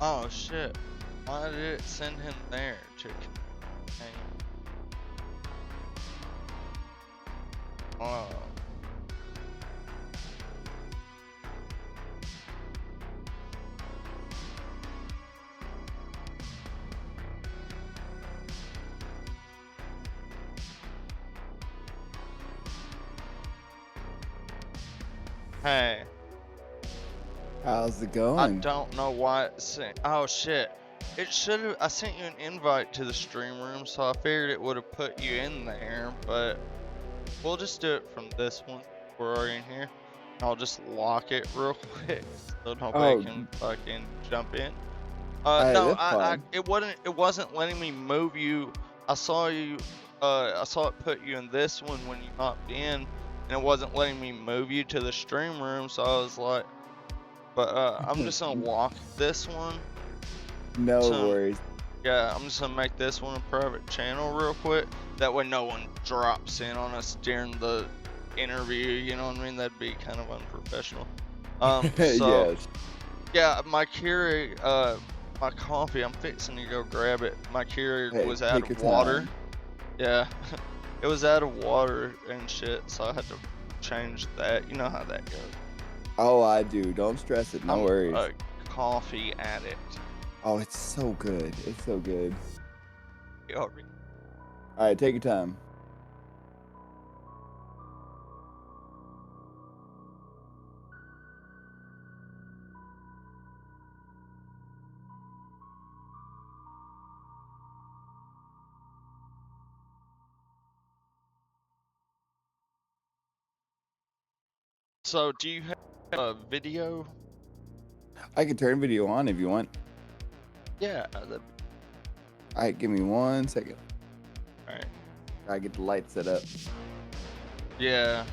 Oh shit. Why did it send him there? Chicken. Oh. Hey. How's it I going? don't know why it sent. Oh shit. It should have. I sent you an invite to the stream room, so I figured it would have put you in there, but we'll just do it from this one. We're already in here. I'll just lock it real quick so nobody Oh, can fucking jump in. alright, No, that's fine. it wasn't letting me move you. I saw you, I saw it put you in this one when you hopped in, and it wasn't letting me move you to the stream room, so I was like, but, I'm just gonna lock this one. No So, worries. yeah, I'm just gonna make this one a private channel real quick. That way no one drops in on us during the interview, you know what I mean? That'd be kind of unprofessional. So, Yes. yeah, my Keurig, my coffee, I'm fixing to go grab it. My Keurig Hey, was out take your of water. time. Yeah, it was out of water and shit, so I had to change that. You know how that goes. Oh, I do. Don't stress it. No I'm worries. a coffee addict. Oh, it's so good. It's so good. Already. Alright, take your time. So, do you have a video? I can turn video on if you want. Yeah, Alright, give me 1 second. alright. I get the light set up. Yeah.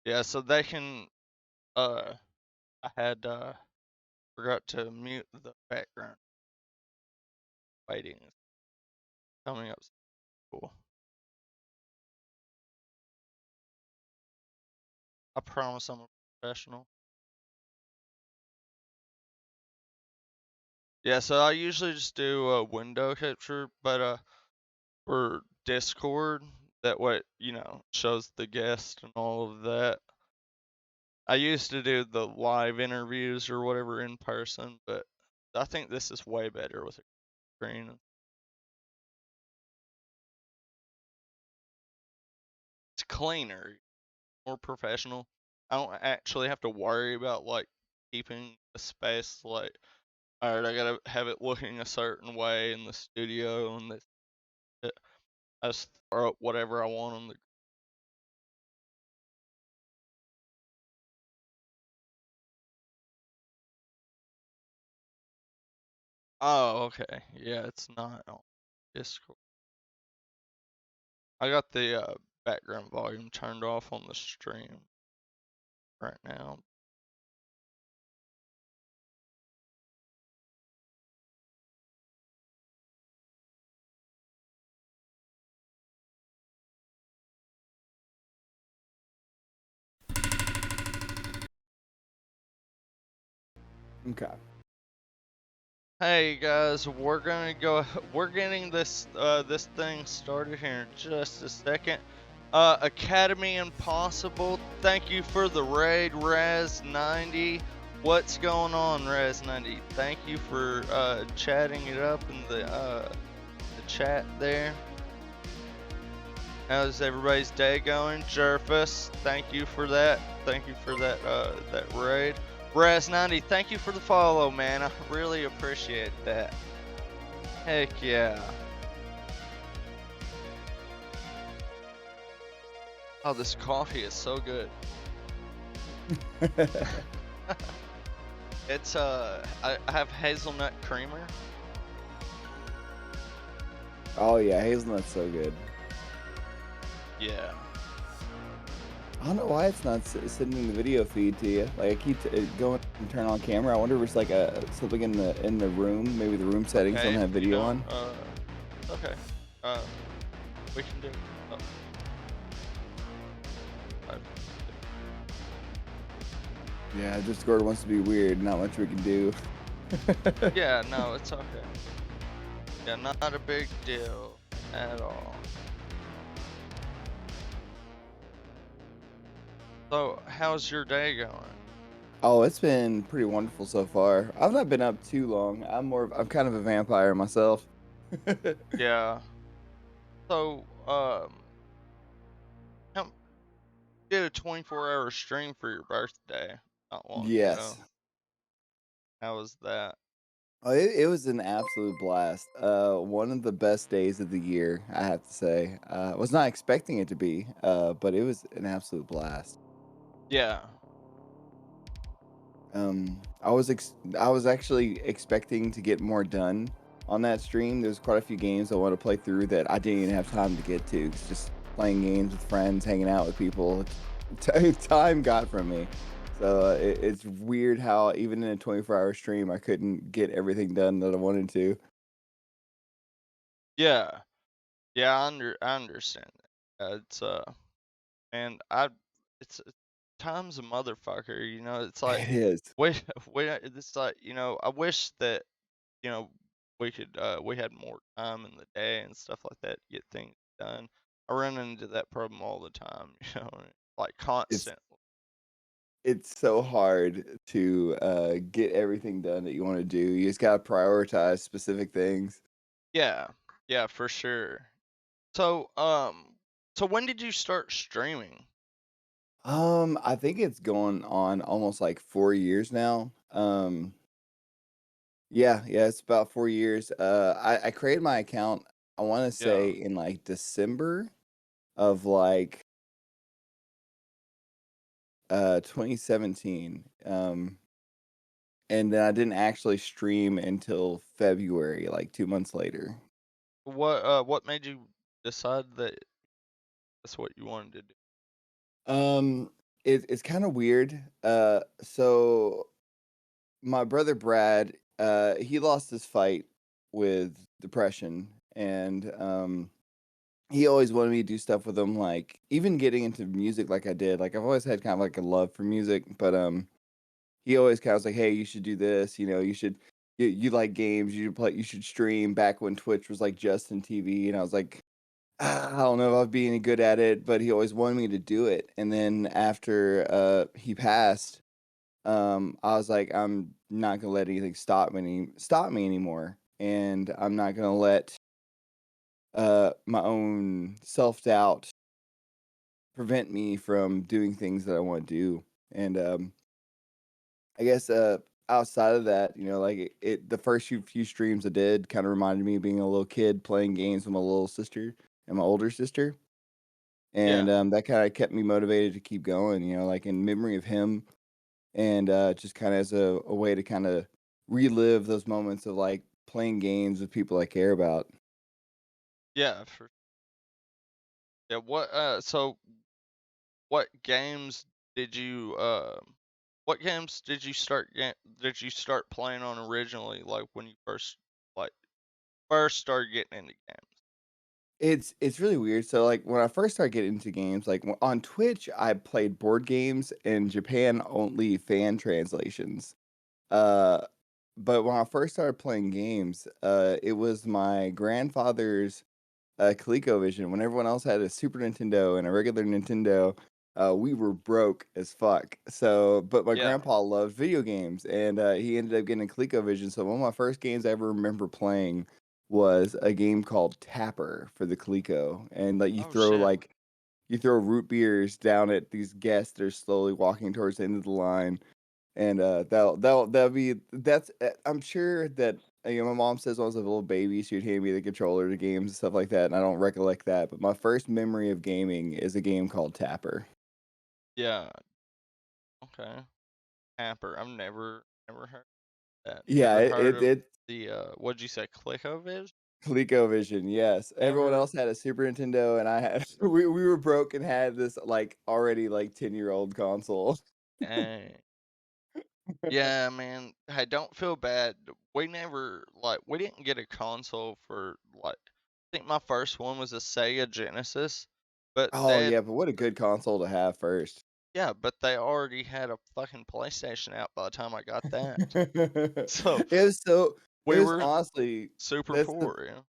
Yeah, so they can, I had, forgot to mute the background. Waiting is coming up. Cool. I promise I'm a professional. Yeah, so I usually just do a window capture, but for Discord, that way, you know, shows the guest and all of that. I used to do the live interviews or whatever in person, but I think this is way better with a screen. It's cleaner, more professional. I don't actually have to worry about like keeping a space like, all right, I gotta have it looking a certain way in the studio and this. I just throw up whatever I want on the. Oh, okay. Yeah, it's not on Discord. I got the background volume turned off on the stream right now. Okay. Hey guys, we're gonna go. We're getting this thing started here in just a second. Academy Impossible. Thank you for the raid, Raz90. What's going on, Raz90? Thank you for chatting it up in the chat there. How's everybody's day going? Jerfus, thank you for that. Thank you for that that raid. Raz90, thank you for the follow, man. I really appreciate that. Heck yeah. Oh, this coffee is so good. It's I have hazelnut creamer. Oh yeah, hazelnut's so good. Yeah. I don't know why it's not sending the video feed to you. Like I keep going and turn on camera. I wonder if it's like something in the room. Maybe the room settings Okay, don't have video on. Okay. We can do. Oh. Yeah, Discord wants to be weird. Not much we can do. Yeah, no, it's okay. Yeah, not a big deal at all. So, how's your day going? Oh, it's been pretty wonderful so far. I've not been up too long. I'm kind of a vampire myself. Yeah. So, how, did a 24-hour stream for your birthday not long Yes. ago. How was that? Oh, it was an absolute blast. One of the best days of the year, I have to say. Was not expecting it to be, but it was an absolute blast. Yeah. I was actually expecting to get more done on that stream. There's quite a few games I want to play through that I didn't even have time to get to. 'Cause just playing games with friends, hanging out with people, time got from me. So it's weird how even in a 24-hour stream, I couldn't get everything done that I wanted to. Yeah. Yeah, I understand that. It's man, it's time's a motherfucker, you know. It's like It is. we it's like, I wish that, we had more time in the day and stuff like that to get things done. I run into that problem all the time, like It's constant. it's so hard to get everything done that you want to do. You just gotta prioritize specific things. Yeah. Yeah, for sure. So when did you start streaming? I think it's going on almost like 4 years now. Yeah, it's about 4 years. I created my account, I wanna say Yeah. in, like, December of, like, 2017, and then I didn't actually stream until February, like, 2 months later. What made you decide that that's what you wanted to do? Um, it's kinda weird. So my brother Brad, he lost his fight with depression, and he always wanted me to do stuff with him, like even getting into music like I did. Like I've always had kind of like a love for music, but he always kind of was like, "Hey, you should do this. You know, you like games. You should play. You should stream." Back when Twitch was like Justin TV, and I was like, I don't know if I'd be any good at it, but he always wanted me to do it. And then after he passed, I was like, I'm not gonna let anything stop me anymore, and I'm not gonna let my own self doubt prevent me from doing things that I want to do. And I guess outside of that, like the first few streams I did kind of reminded me of being a little kid playing games with my little sister and my older sister, and Yeah. that kind of kept me motivated to keep going. Like in memory of him, and just kind of as a way to kind of relive those moments of like playing games with people I care about. Yeah, yeah, what games did you what games did you start playing on originally, like when you like first started getting into games? It's really weird. So like when I first started getting into games, like on Twitch, I played board games and Japan only fan translations. Uh, but when I first started playing games, it was my grandfather's ColecoVision. When everyone else had a Super Nintendo and a regular Nintendo, we were broke as fuck. So, but my Yeah. grandpa loved video games, and he ended up getting a ColecoVision. So one of my first games I ever remember playing was a game called Tapper for the Coleco, and like Oh shit. you throw root beers down at these guests that are slowly walking towards the end of the line, and that's I'm sure that my mom says when I was a little baby she would hand me the controller to games and stuff like that, and I don't recollect that. But my first memory of gaming is a game called Tapper. Yeah. Okay. Hamper. I've never heard that. Yeah, Never it heard it, of it the what'd you say, ClickOvis? ColecoVision, yes. Everyone Never. else had a Super Nintendo, and I had we were broke and had this like already like 10-year-old console. Dang. Yeah, man. Hey, don't feel bad. We didn't get a console for like I think my first one was a Sega Genesis, but Oh yeah, but what a good console to have first. Yeah, but they already had a fucking PlayStation out by the time I got that. So It was so it we was were honestly super that's the poor, you know?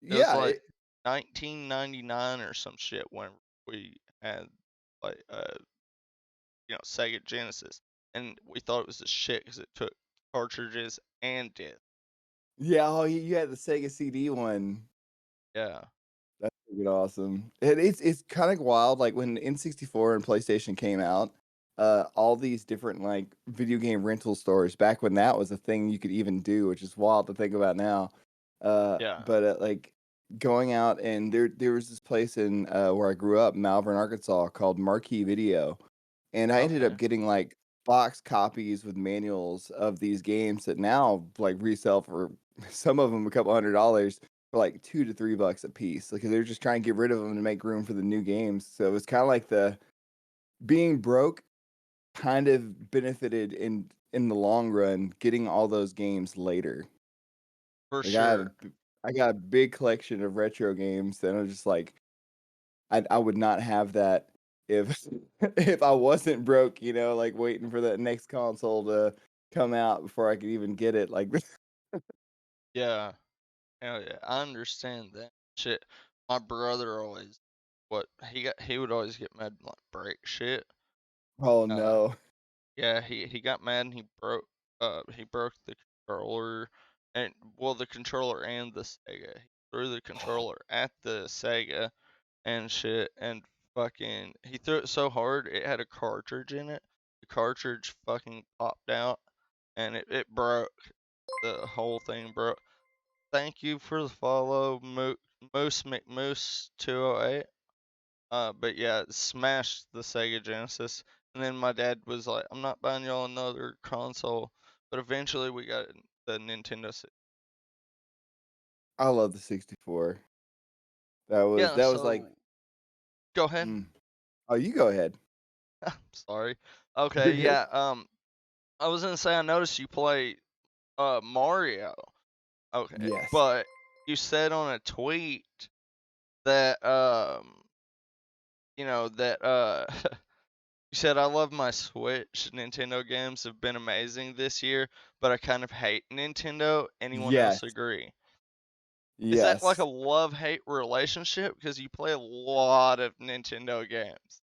It was yeah, like 1999 or some shit when we had like Sega Genesis, and we thought it was a shit because it took cartridges and disc. yeah, oh, you had the Sega CD one. Yeah, That's freaking awesome. It's kind of wild. Like when N64 and PlayStation came out, all these different like video game rental stores back when that was a thing you could even do, which is wild to think about now. yeah, But like going out and there was this place in where I grew up, Malvern, Arkansas, called Marquee Video, and I ended up okay, getting like box copies with manuals of these games that now like resell for some of them a couple $100 for like $2 to $3 a piece. Like they're just trying to get rid of them to make room for the new games. So it's kind of like the being broke kind of benefited in the long run getting all those games later. for Like sure. I got a big collection of retro games that I'm just like I would not have that if if I wasn't broke, like waiting for that next console to come out before I could even get it. Like Yeah, hell yeah, I understand that shit. My brother always, he would always get mad and like break shit. oh Uh, no. yeah, he got mad and he broke the controller and the controller and the Sega. He threw the controller at the Sega and shit and fucking he threw it so hard it had a cartridge in it. The cartridge fucking popped out and it broke. The whole thing broke. Thank you for the follow, Moose McMoose 208. But yeah, it smashed the Sega Genesis. And then my dad was like, "I'm not buying y'all another console." But eventually we got the Nintendo. I love the 64. Yeah, That was like so go ahead. mm. Oh, you go ahead. Sorry. You're Okay, good. yeah. I was gonna say I noticed you play Mario. Okay, Yes. but you said on a tweet that that you said I love my Switch. Nintendo games have been amazing this year, but I kind of hate Nintendo. Anyone else Yes. agree? Is that like a Yes. love-hate relationship? Because you play a lot of Nintendo games.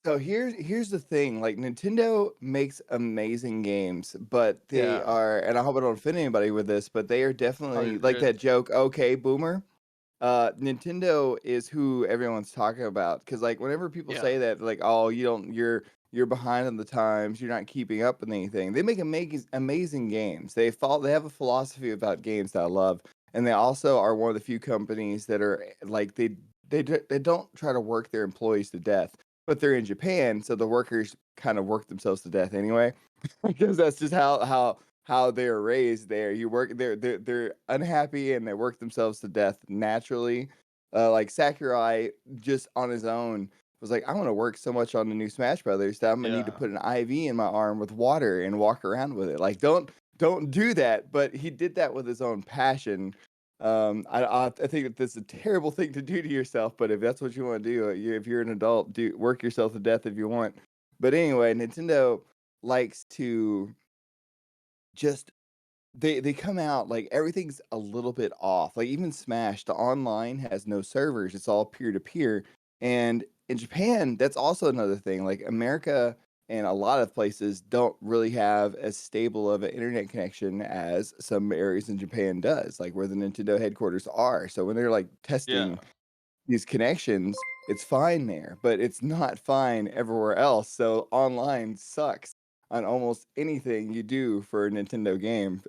So here's the thing, like Nintendo makes amazing games, but they Yeah. are, and I hope I don't offend anybody with this, but they are Oh, definitely you're like good. that joke, okay, boomer. Nintendo is who everyone's talking about because like whenever people Yeah. say that, like, oh, you're behind on the times, you're not keeping up with anything. They make amazing games. They have a philosophy about games that I love, and they also are one of the few companies that are like they don't try to work their employees to death, but they're in Japan, so the workers kind of work themselves to death anyway, because that's just how they're raised there. You work they're unhappy and they work themselves to death naturally. Like Sakurai just on his own was like, I want to work so much on the new Smash Brothers that I'm gonna need to Yeah. put an IV in my arm with water and walk around with it. Like don't do that. But he did that with his own passion. I think that this is a terrible thing to do to yourself, but if that's what you want to do, if you're an adult, do work yourself to death if you want. But anyway, Nintendo likes to just they come out like everything's a little bit off. Like even Smash, the online has no servers. It's all peer to peer. And in Japan, that's also another thing. Like America and a lot of places don't really have as stable of an internet connection as some areas in Japan does, like where the Nintendo headquarters are. So when they're like Yeah. testing these connections, it's fine there, but it's not fine everywhere else. So online sucks on almost anything you do for a Nintendo game.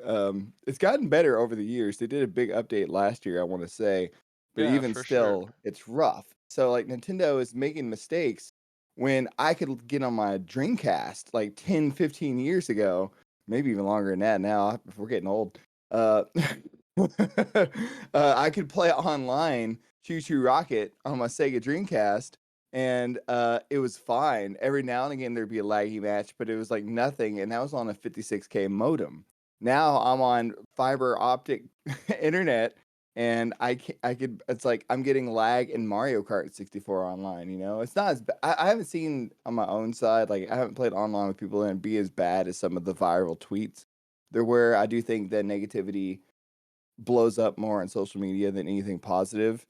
It's gotten better over the years. They did a big update last year, I want to say, but Yeah, even for sure. still, it's rough. So like Nintendo is making mistakes when I could get on my Dreamcast like 10, 15 years ago, maybe even longer than that now, if we're getting old. Uh, I could play online Choo Choo Rocket on my Sega Dreamcast, and it was fine. Every now and again there'd be a laggy match, but it was like nothing, and that was on a 56K modem. Now I'm on fiber optic internet, and I could it's like I'm getting lag in Mario Kart 64 online, you know? It's not as I haven't seen on my own side, like, I haven't played online with people and be as bad as some of the viral tweets. There were I do think that negativity blows up more on social media than anything positive,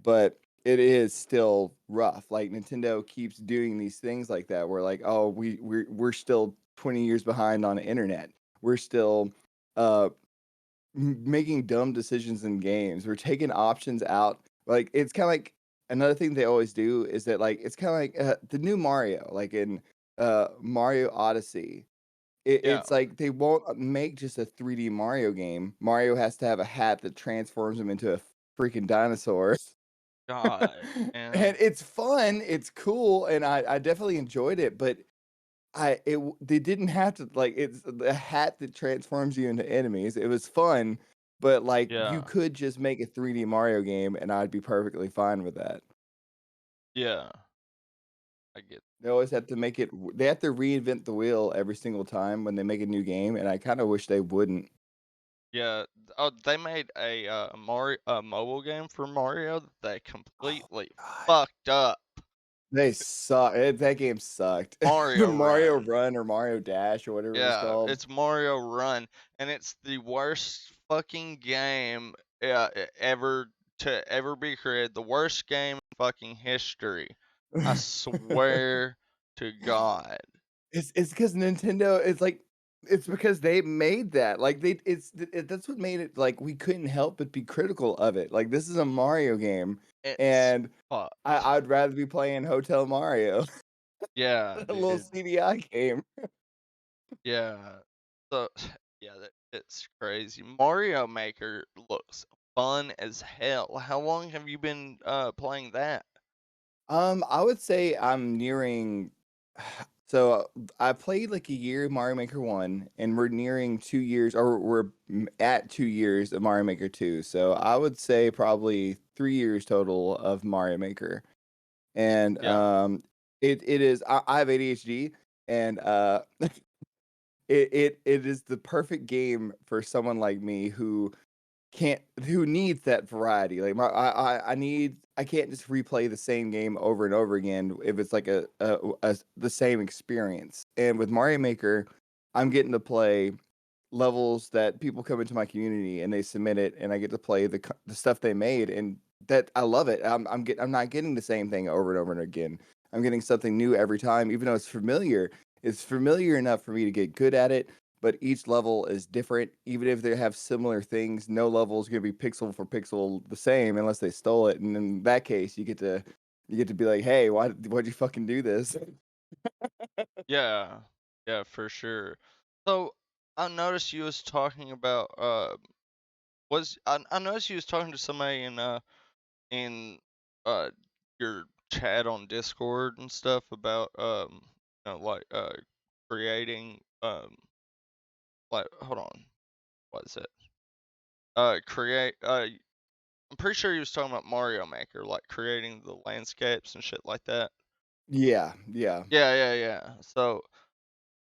but it is still rough. Like, Nintendo keeps doing these things like that where, like, "Oh, we're still 20 years behind on the internet. We're still, uh, making dumb decisions in games. We're taking options out." Like, it's kinda like another thing they always do is that, like, it's kinda like, the new Mario, like in, Mario Odyssey. Yeah. It's like they won't, make just a 3D Mario game. Mario has to have a hat that transforms him into a freaking dinosaur. God. And And it's fun, it's cool, and I definitely enjoyed it, but they didn't have to, like, it's a hat that transforms you into enemies. It was fun, but, like, you yeah. could just make a 3D Mario game, and I'd be perfectly fine with that. Yeah. I get They always have to make it they have to reinvent the wheel every single time when they make a new game, and I kinda wish they wouldn't. Yeah. Oh, they made a mobile game for Mario that they Oh completely god. fucked up. They suck that game sucked. The Mario Mario Run. Run or Mario Dash or whatever it was Yeah, called. it's Mario Run, and it's the worst fucking game ever to ever be created. The worst game in fucking history. I swear to God. It's because Nintendo it's like it's because they made that, like, that's what made it like, we couldn't help but be critical of it, like, this is a Mario game, It's and fucked. I'd rather be playing Hotel Mario, Yeah, a little dude. CDI game. Yeah. So, yeah, it's crazy. Mario Maker looks fun as hell. How long have you been playing that? I would say I'm nearing so, I played, like, a year of Mario Maker 1, and we're nearing 2 years or we're at 2 years of Mario Maker 2, so I would say probably 3 years total of Mario Maker. And, Yeah. it is I have ADHD, and, it is the perfect game for someone like me who needs that variety. Like, I can't just replay the same game over and over again if it's like the same experience. And with Mario Maker, I'm getting to play levels that people come into my community and they submit it, and I get to play the stuff they made, and that I love it. I'm not getting the same thing over and over and again. I'm getting something new every time, even though it's familiar. It's familiar enough for me to get good at it, but each level is different. Even if they have similar things, no level is going to be pixel for pixel the same unless they stole it. And in that case, you get to be like, hey, why'd you fucking do this? Yeah. Yeah, for sure. So I noticed you was talking about was I noticed you was talking to somebody in uh your chat on Discord and stuff about like creating like hold on, what is it? Create I'm pretty sure he was talking about Mario Maker, like creating the landscapes and shit like that. Yeah, yeah. Yeah, yeah, yeah. So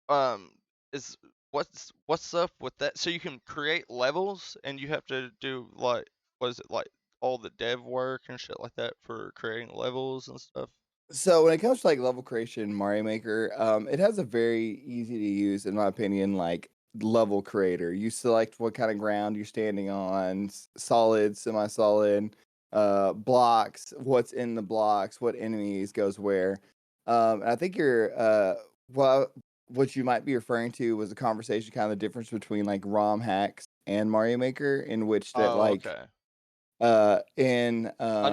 Um, is what's up with that? So you can create levels, and you have to do like, what is it like, all the dev work and shit like that for creating levels and stuff? So when it comes to like level creation in Mario Maker, it has a very easy to use, in my opinion, like level creator. You select what kind of ground you're standing on, solid, semi-solid, blocks, what's in the blocks, what enemies goes where. And I think well, what you might be referring to was a conversation kind of the difference between like ROM hacks and Mario Maker, in which that Oh, like okay. in I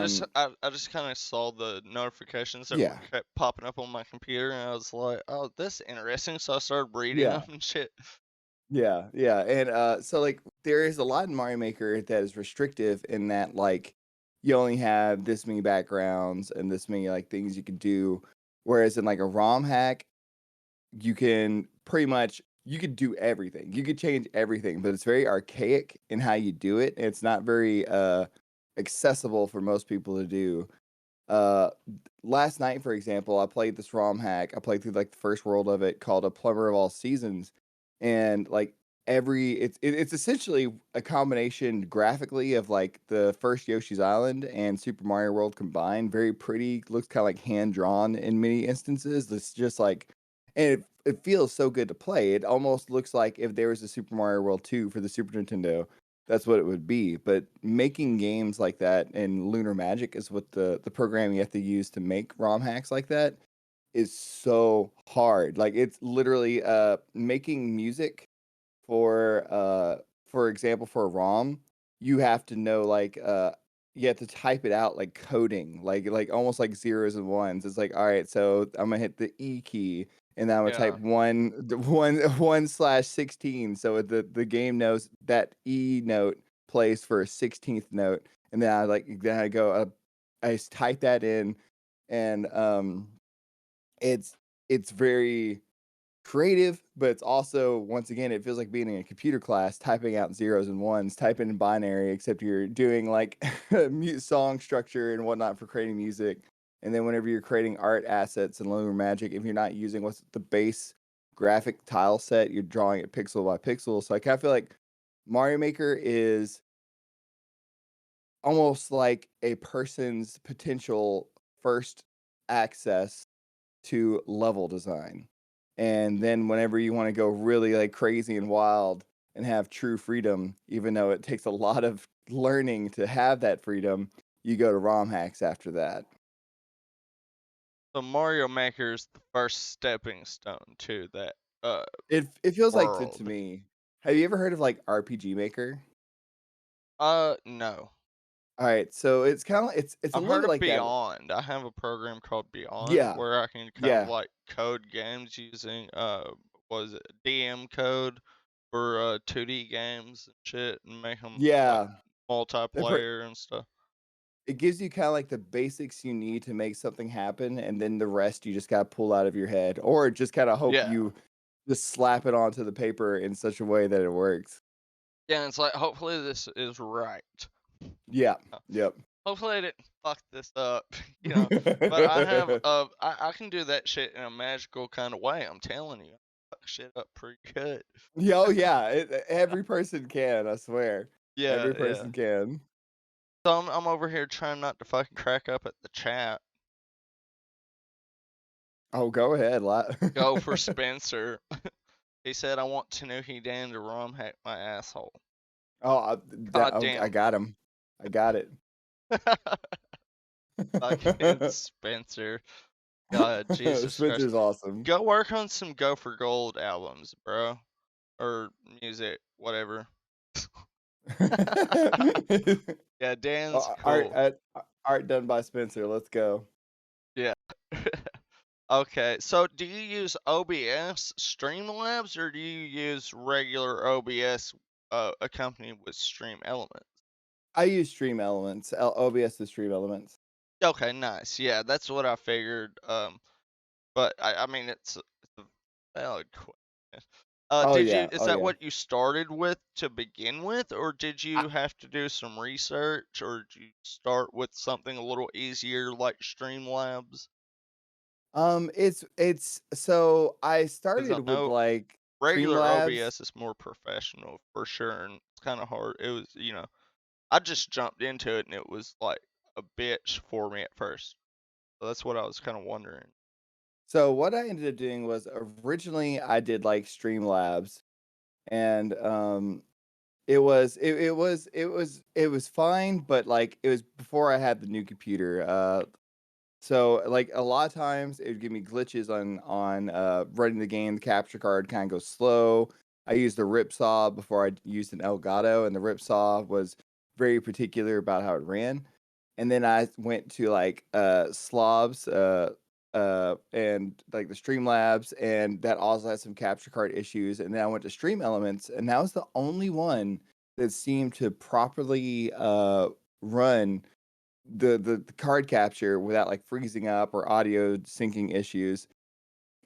just kind of saw the notifications that were yeah, kept popping up on my computer, and I was like, oh, this is interesting. So I started reading them yeah. and shit. Yeah, yeah, and, so, like, there is a lot in Mario Maker that is restrictive in that, like, you only have this many backgrounds and this many, like, things you can do, whereas in, like, a ROM hack, you can pretty much you could do everything. You could change everything, but it's very archaic in how you do it, and it's not very, accessible for most people to do. Uh, Last night, for example, I played this ROM hack. I played through like the first world of it called A Plumber of All Seasons. And like it's essentially a combination graphically of like the first Yoshi's Island and Super Mario World combined. Very pretty, looks kind of like hand drawn in many instances. It's just like, and it feels so good to play. It almost looks like if there was a Super Mario World 2 for the Super Nintendo, that's what it would be. But making games like that and Lunar Magic is what the program you have to use to make ROM hacks like that is so hard. Like it's literally making music for example, for a ROM, you have to know like you have to type it out like coding, like almost like zeros and ones. It's like, all right, so I'm gonna hit the E key and then I'm gonna type Yeah. one slash 16. So the game knows that E note plays for a 16th note. And then I go I type that in and it's it's very creative, but it's also once again it feels like being in a computer class, typing out zeros and ones, typing in binary, except you're doing like song structure and whatnot for creating music. And then whenever you're creating art assets in Lunar Magic, if you're not using what's the base graphic tile set, you're drawing it pixel by pixel. So I kind of feel like Mario Maker is almost like a person's potential first access to level design. And then whenever you want to go really like crazy and wild and have true freedom, even though it takes a lot of learning to have that freedom, you go to ROM hacks after that. So Mario Maker's the first stepping stone to that uh It feels like to world. me. Have you ever heard of like RPG Maker? No. All right, so it's kind of it's a I've little heard bit of like that. Beyond. I have a program called Beyond Yeah, where I can kind of yeah, like code games using was it DM code for 2D games and shit and make them like yeah. multiplayer and stuff. It gives you kind of like the basics you need to make something happen, and then the rest you just got to pull out of your head, or just kind of hope Yeah. you just slap it onto the paper in such a way that it works. Yeah, it's like hopefully this is right. Yeah. Uh, Yep. Hopefully I didn't fuck this up, you know. But I have I can do that shit in a magical kind of way. I'm telling you, I fuck shit up pretty good. Yeah, oh yeah. Every person can, I swear. Yeah, Every yeah. person can. So I'm over here trying not to fucking crack up at the chat. Oh, go ahead. Go for Spencer. He said I want Tanuki Dan to rum hack my asshole. Oh, God I damn. got him. I got it. Fucking Spencer. God, Jesus Christ. Spencer's awesome. Go work on some Go for Gold albums, bro. Or music, whatever. Yeah, Dan's Art, cool. art done by Spencer. Let's go. Yeah. Okay, so do you use OBS Streamlabs or do you use regular OBS accompanied with Stream Elements? I use Stream Elements. OBS is Stream Elements. Okay, nice. Yeah, that's what I figured. But I mean, it's a valid question. Oh Did you? yeah, Is oh that yeah. what you started with to begin with, or did I, you have to do some research, or did you start with something a little easier like Streamlabs? it's so I Because I started with know like regular Streamlabs. OBS is more professional for sure, and it's kind of hard. It was, I just jumped into it and it was like a bitch for me at first. So that's what I was kind of wondering. So what I ended up doing was originally I did like Streamlabs, and it was fine, but like it was before I had the new computer. So like a lot of times it would give me glitches on running the game. The capture card kind of goes slow. I used the Ripsaw before I used an Elgato, and the Ripsaw was very particular about how it ran. And then I went to like Slobs and like the Streamlabs, and that also had some capture card issues. And then I went to Stream Elements, and that was the only one that seemed to properly run the card capture without like freezing up or audio syncing issues.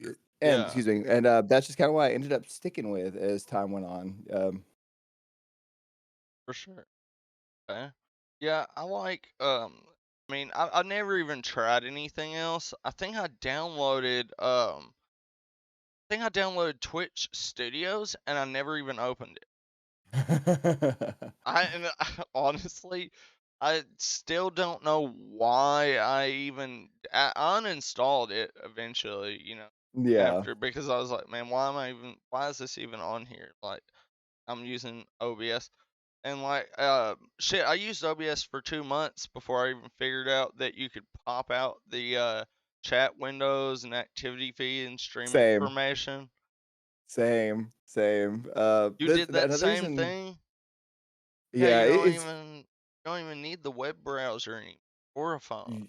And Yeah, excuse me, and that's just kind of what I ended up sticking with as time went on. for sure. Okay. Yeah, I like I mean I never even tried anything else. I think I downloaded think I downloaded Twitch Studios and I never even opened it. Honestly, I still don't know why I even I uninstalled it eventually, Yeah, after because I was like, man, why is this even on here? Like I'm using OBS and like shit, I used OBS for 2 months before I even figured out that you could pop out the chat windows and activity feed and stream same, information. same. You did that Another same reason, thing? Yeah, yeah, you don't even need the web browser anymore or a phone.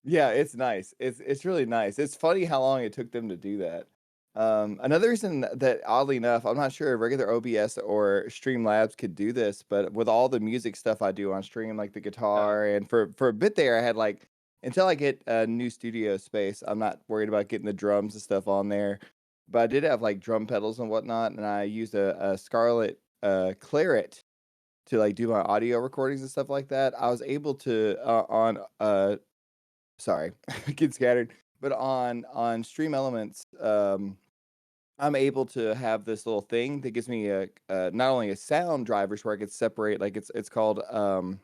yeah, it's nice. It's really nice. It's funny how long it took them to do that. Another reason that oddly enough, I'm not sure if regular OBS or Streamlabs could do this, but with all the music stuff I do on stream, like the Yeah, guitar, and for a bit there, I had like until I get a new studio space, I'm not worried about getting the drums and stuff on there. But I did have like drum pedals and whatnot, and I used a Scarlett Claret to like do my audio recordings and stuff like that. I was able to on sorry, get scattered. But on Stream Elements, I'm able to have this little thing that gives me not only a sound drivers where I could separate like it's called oh,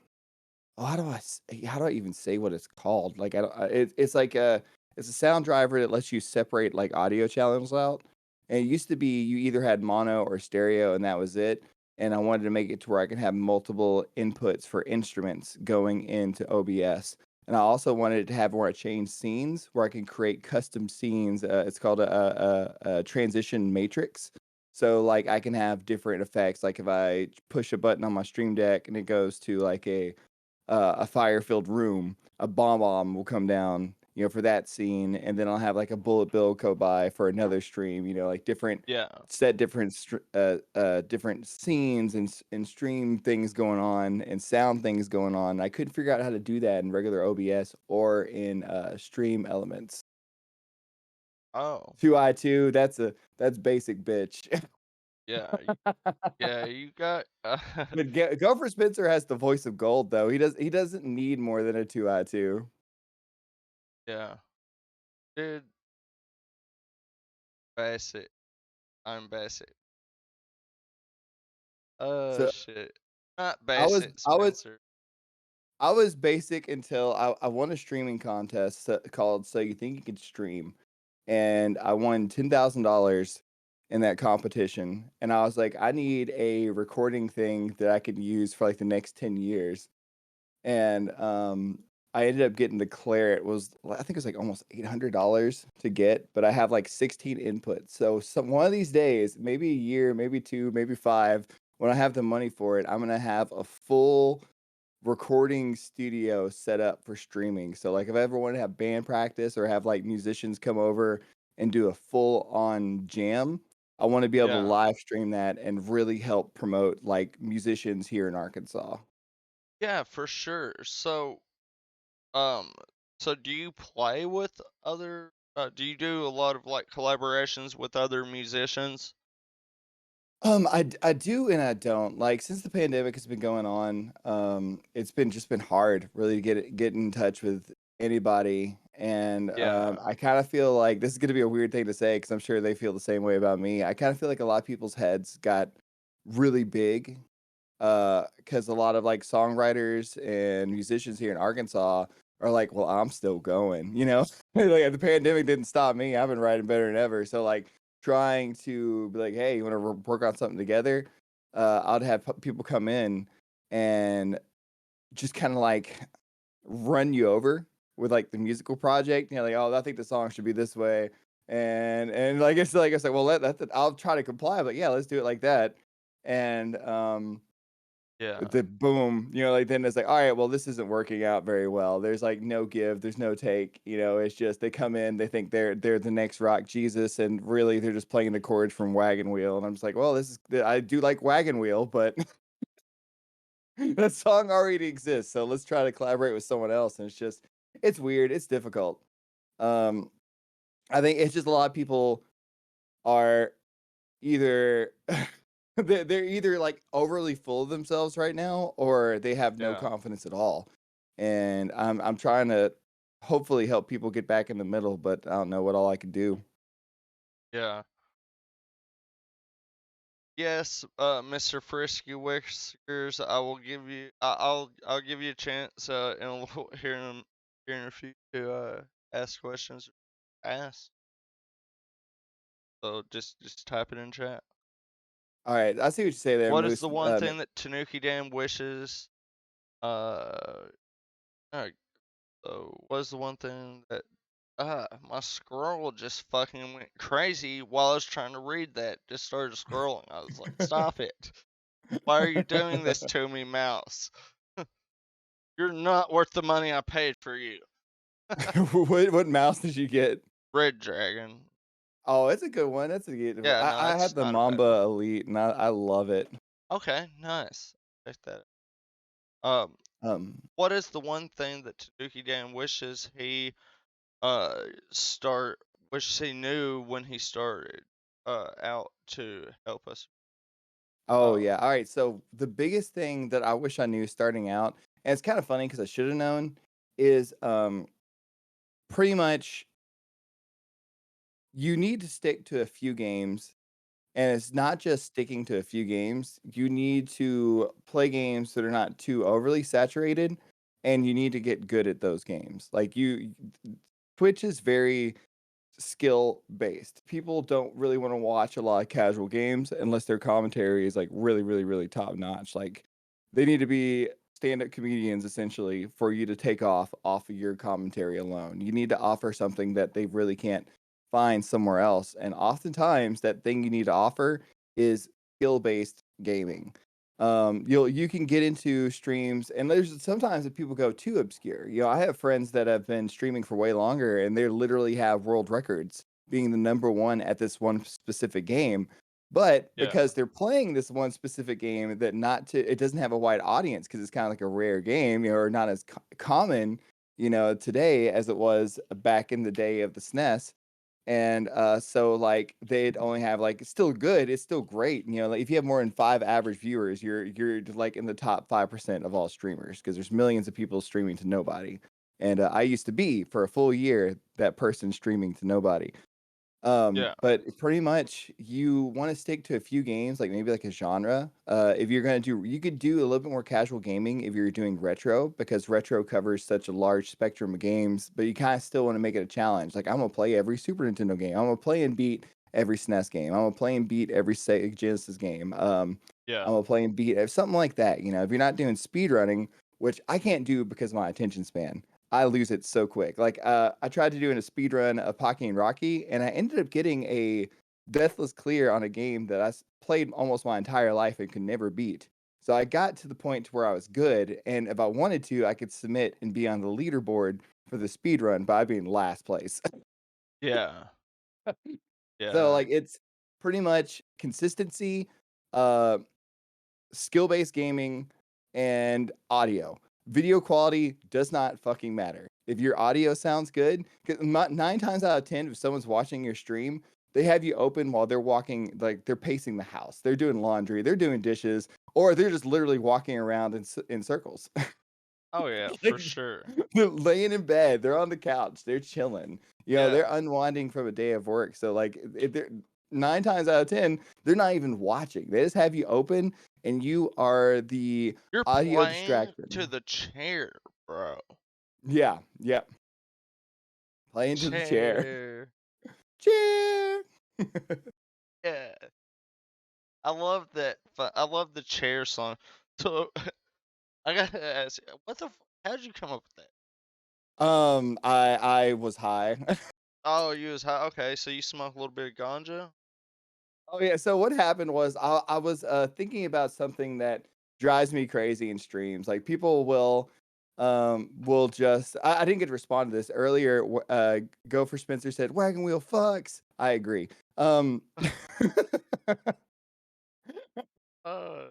how do I even say what it's called? Like I don't it's like it's a sound driver that lets you separate like audio channels out. And it used to be you either had mono or stereo and that was it. And I wanted to make it to where I can have multiple inputs for instruments going into OBS. And I also wanted it to have where I change scenes, where I can create custom scenes. It's called a transition matrix. So like I can have different effects. Like if I push a button on my Stream Deck and it goes to like a fire-filled room, a bomb will come down, for that scene, and then I'll have like a bullet bill go by for another stream, like yeah, different scenes and stream things going on and sound things going on. I couldn't figure out how to do that in regular OBS or in Stream Elements. oh, 2i2, that's basic bitch. yeah, yeah, you got, But Gopher Spencer has the voice of gold though. He doesn't need more than a 2i2. yeah, dude, basic, I'm basic. Oh, So shit. Not I was basic, I was Spencer. I was basic until I won a streaming contest called So You Think You Can Stream, and I won $10,000 in that competition. And I was like, I need a recording thing that I can use for like the next 10 years. And I ended up getting the Claret. It was I think it was like almost $800 to get, but I have like 16 inputs. So one of these days, maybe a year, maybe two, maybe five, when I have the money for it, I'm gonna have a full recording studio set up for streaming. So like if I ever want to have band practice or have like musicians come over and do a full on jam, I want to be able to Yeah, live stream that and really help promote like musicians here in Arkansas. yeah, for sure. Um, so do you play with do you do a lot of, like, collaborations with other musicians? I do and I don't. Like since the pandemic has been going on, it's been hard really to get in touch with anybody. And Yeah, I kind of feel like this is gonna be a weird thing to say because I'm sure they feel the same way about me. I kind of feel like a lot of people's heads got really big because a lot of like songwriters and musicians here in Arkansas are like, well, I'm still going, like the pandemic didn't stop me. I've been writing better than ever. So like trying to be like, hey, you want to work on something together? I'd have people come in and just kind of like run you over with like the musical project. Like, oh, I think the song should be this way. And like it's like I said, well, I'll try to comply, but yeah, let's do it like that. And yeah, the boom, like then it's like, all right, well, this isn't working out very well. There's like no give, there's no take. It's just they come in, they think they're the next rock Jesus, and really they're just playing the chords from Wagon Wheel. And I'm just like, well, I do like Wagon Wheel, but that song already exists, so let's try to collaborate with someone else. And it's weird, it's difficult. Um, I think it's just a lot of people are either they're either like overly full of themselves right now or they have no yeah, confidence at all. And I'm trying to hopefully help people get back in the middle, but I don't know what all I can do. yeah. Yes, Mr. Frisky Whiskers, I will give you. I'll give you a chance. In a little, here in a few to ask questions. Ask. So just type it in chat. All right, I see what you say there, What is Moose. the one thing that Tanuki Dan wishes? Uh, uh, what is the one thing that? My scroll just fucking went crazy while I was trying to read that. Just started scrolling. I was like, stop it. Why are you doing this to me, mouse? You're not worth the money I paid for you. What mouse did you get? Red Dragon. Oh, it's a good one. That's a good one. Yeah, no, I it's have the not a bad Mamba one. Elite, and I love it. Okay, nice. Check that out. Um, What is the one thing that Tanuki Dan wishes he start wishes he knew when he started out to help us? oh Uh, yeah. All right. So the biggest thing that I wish I knew starting out, and it's kind of funny because I should have known, is pretty much you need to stick to a few games. And it's not just sticking to a few games. You need to play games that are not too overly saturated, and you need to get good at those games. Like Twitch is very skill based. People don't really want to watch a lot of casual games unless their commentary is like really, really, really top notch. Like they need to be stand up comedians essentially for you to take off of your commentary alone. You need to offer something that they really can't find somewhere else. And oftentimes that thing you need to offer is skill based gaming. You can get into streams, and there's sometimes that people go too obscure. I have friends that have been streaming for way longer, and they literally have world records being the number one at this one specific game. But yeah, because they're playing this one specific game that it doesn't have a wide audience because it's kind of like a rare game, or not as common, today as it was back in the day of the SNES. And so like they'd only have like it's still good, it's still great. Like if you have more than 5 average viewers, you're like in the top 5% of all streamers because there's millions of people streaming to nobody. And I used to be for a full year that person streaming to nobody. yeah, But pretty much you want to stick to a few games, like maybe like a genre. If you're gonna do, you could do a little bit more casual gaming if you're doing retro, because retro covers such a large spectrum of games, but you kind of still want to make it a challenge. Like I'm gonna play every Super Nintendo game. I'm gonna play and beat every SNES game. I'm gonna play and beat every Sega Genesis game. yeah, I'm gonna play and beat something like that. If you're not doing speed running, which I can't do because of my attention span. I lose it so quick. Like I tried to do in a speed run of Pocky and Rocky, and I ended up getting a deathless clear on a game that played almost my entire life and could never beat. So I got to the point to where I was good, and if I wanted to, I could submit and be on the leaderboard for the speed run, but I'd be in last place. yeah, So yeah. like it's pretty much consistency, uh, skill-based gaming, and audio. Video quality does not fucking matter. If your audio sounds good, because 9 times out of 10, if someone's watching your stream, they have you open while they're walking, like they're pacing the house, they're doing laundry, they're doing dishes, or they're just literally walking around in circles. Oh yeah, for Like, sure. they're laying in bed, they're on the couch, they're chilling. Yeah, They're unwinding from a day of work. So like, if they're 9 times out of 10, they're not even watching. They just have you open, and you are the you're audio playing to distraction. the chair, bro. Yeah, yeah. Play into the chair. Chair. Chair. Yeah, I love that. I love the chair song. So I gotta ask, how'd you come up with that? I was high. Oh, you was high. Okay, so you smoke a little bit of ganja. Oh yeah. So what happened was I was thinking about something that drives me crazy in streams. Like people will just I didn't get to respond to this earlier. Go for Spencer said wagon wheel fucks. I agree. Uh,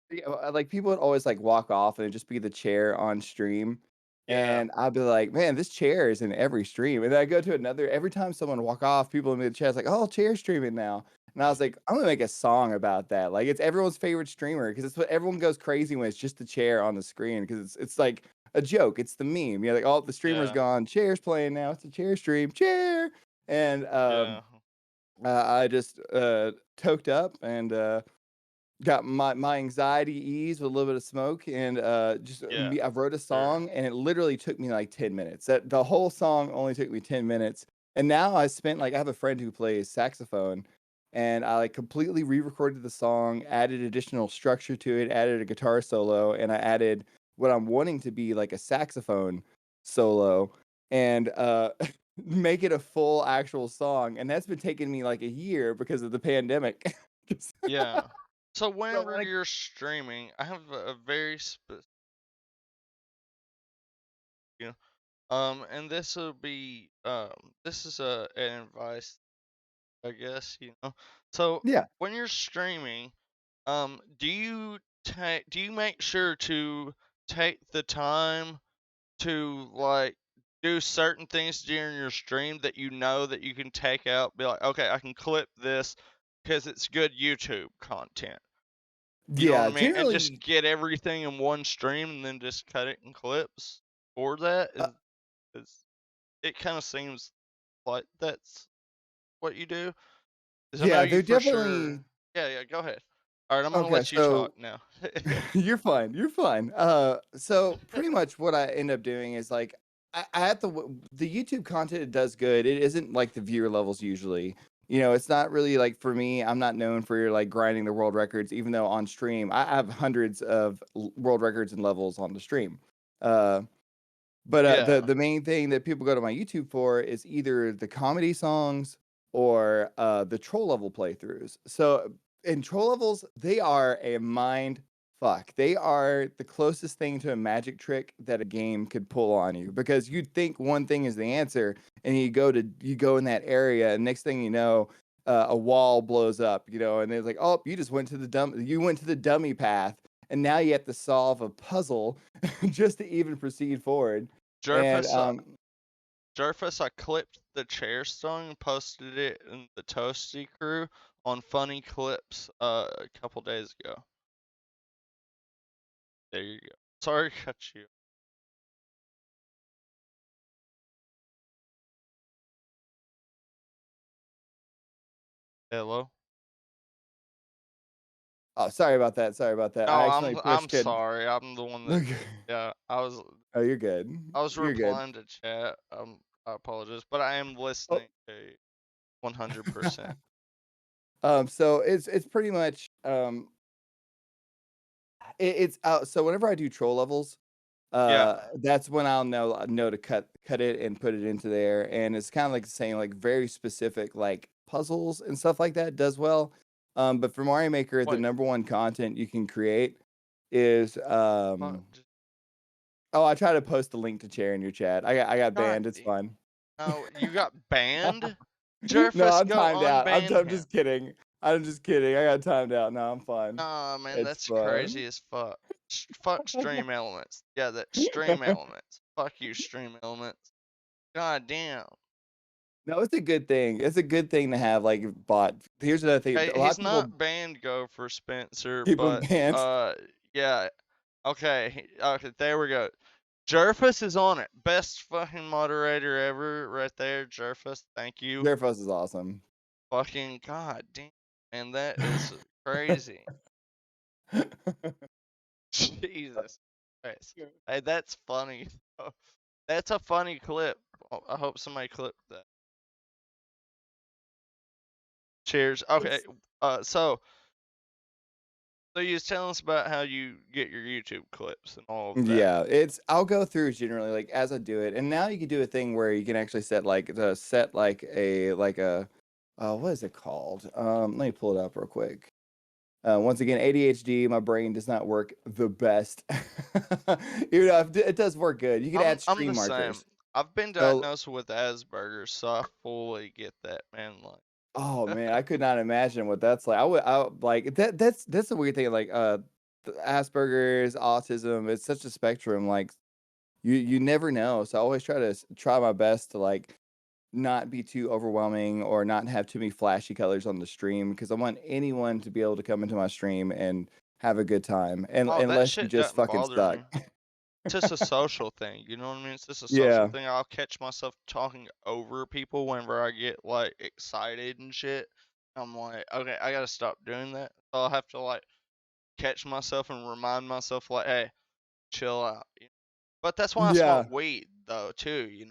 Yeah, like people would always like walk off and it'd just be the chair on stream. yeah, And I'd be like, man, this chair is in every stream. And then I go to another, every time someone walk off, people in the chat's like, oh, chair streaming now. And I was like, I'm gonna make a song about that. Like it's everyone's favorite streamer because it's what everyone goes crazy when it's just the chair on the screen because it's like a joke. It's the meme. Like, oh, the streamer's yeah, gone, chair's playing now. It's a chair stream, chair. And yeah. I just toked up and got my anxiety eased with a little bit of smoke and just Yeah, me. I wrote a sure. song and it literally took me like 10 minutes. That the whole song only took me 10 minutes. And now I spent like I have a friend who plays saxophone, and I like completely re-recorded the song, added additional structure to it, added a guitar solo, and I added what I'm wanting to be like a saxophone solo, and make it a full actual song. And that's been taking me like a year because of the pandemic. 'Cause Yeah. So I whenever wanna you're streaming, I have a very specific, you know, and this will be, this is an advice, I guess, you know. So Yeah. when you're streaming, do you make sure to take the time to like do certain things during your stream that you know that you can take out, be like, okay, I can clip this because it's good YouTube content. You know what Yeah, I mean? And just generally, get everything in one stream and then just cut it in clips. For that is it kind of seems like that's what you do. 'Cause I know yeah, you they're for definitely sure. Yeah, yeah, go ahead. All right, I'm gonna okay, let you so talk now. you're fine, you're fine. So pretty much what I end up doing is, like, I have to the YouTube content it does good, it isn't like the viewer levels usually. You know, it's not really like for me, I'm not known for, like, grinding the world records, even though on stream, I have hundreds of l world records and levels on the stream. Uh But, the Yeah. the main thing that people go to my YouTube for is either the comedy songs or, the troll level playthroughs. So, in troll levels, they are a mind fuck. They are the closest thing to a magic trick that a game could pull on you, because you'd think one thing is the answer, and you go in that area, and next thing you know, a wall blows up, you know, and it's like, "Oh, you went to the dummy path, and now you have to solve a puzzle just to even proceed forward." And, Jerfus, Jerfus, I clipped the chair song and posted it in the Toasty crew on Funny Clips a couple days ago. There you go. Sorry to cut you. Hello? oh, sorry about that, sorry about that. I No, accidentally I'm pushed it. sorry. I'm the one that Okay. yeah, Oh, you're good. I was You're good. replying to chat. I apologize, but I am Oh. listening to 100%. So it's pretty much, it's so whenever I do troll levels, Yeah. that's when I'll know to cut it and put it into there, and it's kinda like saying, like, very specific, like, puzzles and stuff like that does well. But for Mario Maker, the Wait. number one content you can create is, Fuck. oh, I tried to post the link to chair in your chat. I got God. banned, it's fine. No, you got banned? No, Jerfus, I'm go timed out. unban I'm him. just kidding. I'm just kidding. I got timed out. No, I'm fine. Nah, man, It's that's fine. crazy as fuck. Fuck stream elements. Yeah, that stream elements. Fuck you, stream elements. God damn. No, it's a good thing. It's a good thing to have like bot. Here's another thing. Hey, A lot he's of people not banned go for Spencer, keep them but banned. yeah. Okay, okay, there we go. Jerfus is on it. Best fucking moderator ever right there, Jerfus. Thank you. Zerfus is awesome. Fucking god damn. Man, that is crazy. Jesus Christ. Hey, that's funny. That's a funny clip. I hope somebody clipped that. Cheers. Okay. It's Uh, so so you was telling us about how you get your YouTube clips and all of that. Yeah, it's I'll go through generally like as I do it, and now you can do a thing where you can actually set like a what is it called? Let me pull it up real quick. Once again, ADHD, my brain does not work the best. Even though it does work good. You can add I'm stream the same. markers. I've been So, diagnosed with Asperger's, so I fully get that, man. oh Like, man, I could not imagine what that's like. Like that's the weird thing. Like Asperger's, autism, it's such a spectrum. Like you never know. So I always try my best to like not be too overwhelming or not have too many flashy colors on the stream, because I want anyone to be able to come into my stream and have a good time, and oh, that unless you shit just doesn't fucking bother suck. me. just a social thing, you know what I mean? It's just a social Yeah. thing. I'll catch myself talking over people whenever I get like excited and shit. I'm like, okay, I gotta stop doing that. So I'll have to like catch myself and remind myself, like, hey, chill out. But that's why I smoke Yeah. weed, though, too.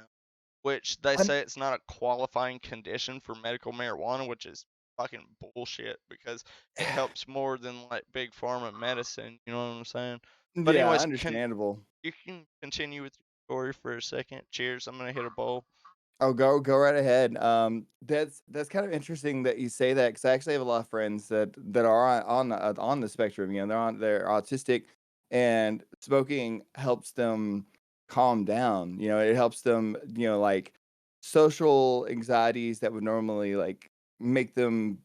Which they I'm say it's not a qualifying condition for medical marijuana, which is fucking bullshit because it helps more than like big pharma medicine. You know what I'm saying? But yeah, anyways, understandable. you can continue with your story for a second. Cheers. I'm gonna hit a bowl. Oh, go right ahead. That's kind of interesting that you say that because I actually have a lot of friends that are on the spectrum. You know, they're autistic, and smoking helps them calm down. You know, it helps them. You know, like social anxieties that would normally like make them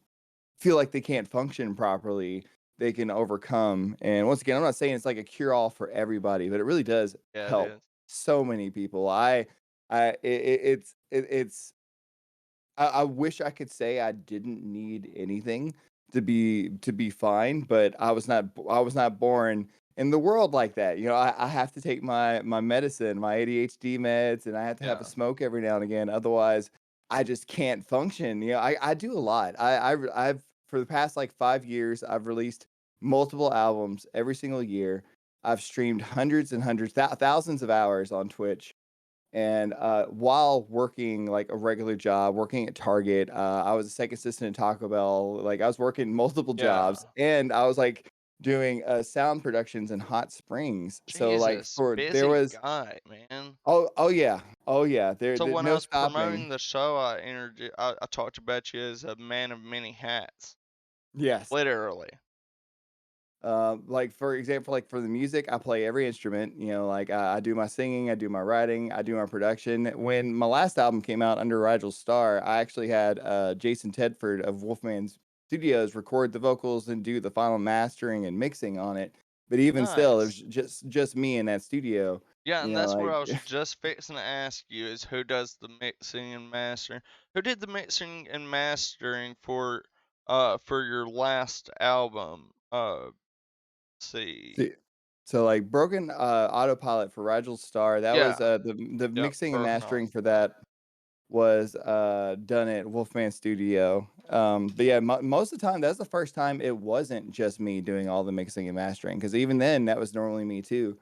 feel like they can't function properly, they can overcome. And once again, I'm not saying it's like a cure all for everybody, but it really does Yeah, it help is. so many people. I wish I could say I didn't need anything to be fine, but I was not born in the world like that. You know, I have to take my medicine, my ADHD meds, and I have to have a Yeah. smoke every now and again. Otherwise, I just can't function. You know, I do a lot. I've for the past like 5 years, I've released multiple albums every single year. I've streamed hundreds and hundreds, thousands of hours on Twitch. And while working like a regular job, working at Target, I was a second assistant at Taco Bell. Like I was working multiple jobs, Yeah. and I was like doing sound productions in Hot Springs. So like Jesus, for there busy was guy, man. oh yeah So there when I no was stopping. promoting the show, I talked about you as a man of many hats, Yes. literally. Like for example, like for the music, I play every instrument. You know, like I do my singing, I do my writing, I do my production. When my last album came out under Rigel Star, I actually had Jason Tedford of Wolfman's Studios record the vocals and do the final mastering and mixing on it. But even still, it was Nice. just me in that studio. Yeah, You and know, that's what like I was just fixing to ask you is who does the mixing and mastering? Who did the mixing and mastering for your last album? See. see, so like Broken Autopilot for Rigel Star. That was Yeah. the Yep. mixing and Broken All mastering for Star. that was done at Wolfman Studio. But yeah, most of the time that's the first time it wasn't just me doing all the mixing and mastering because even then that was normally me too.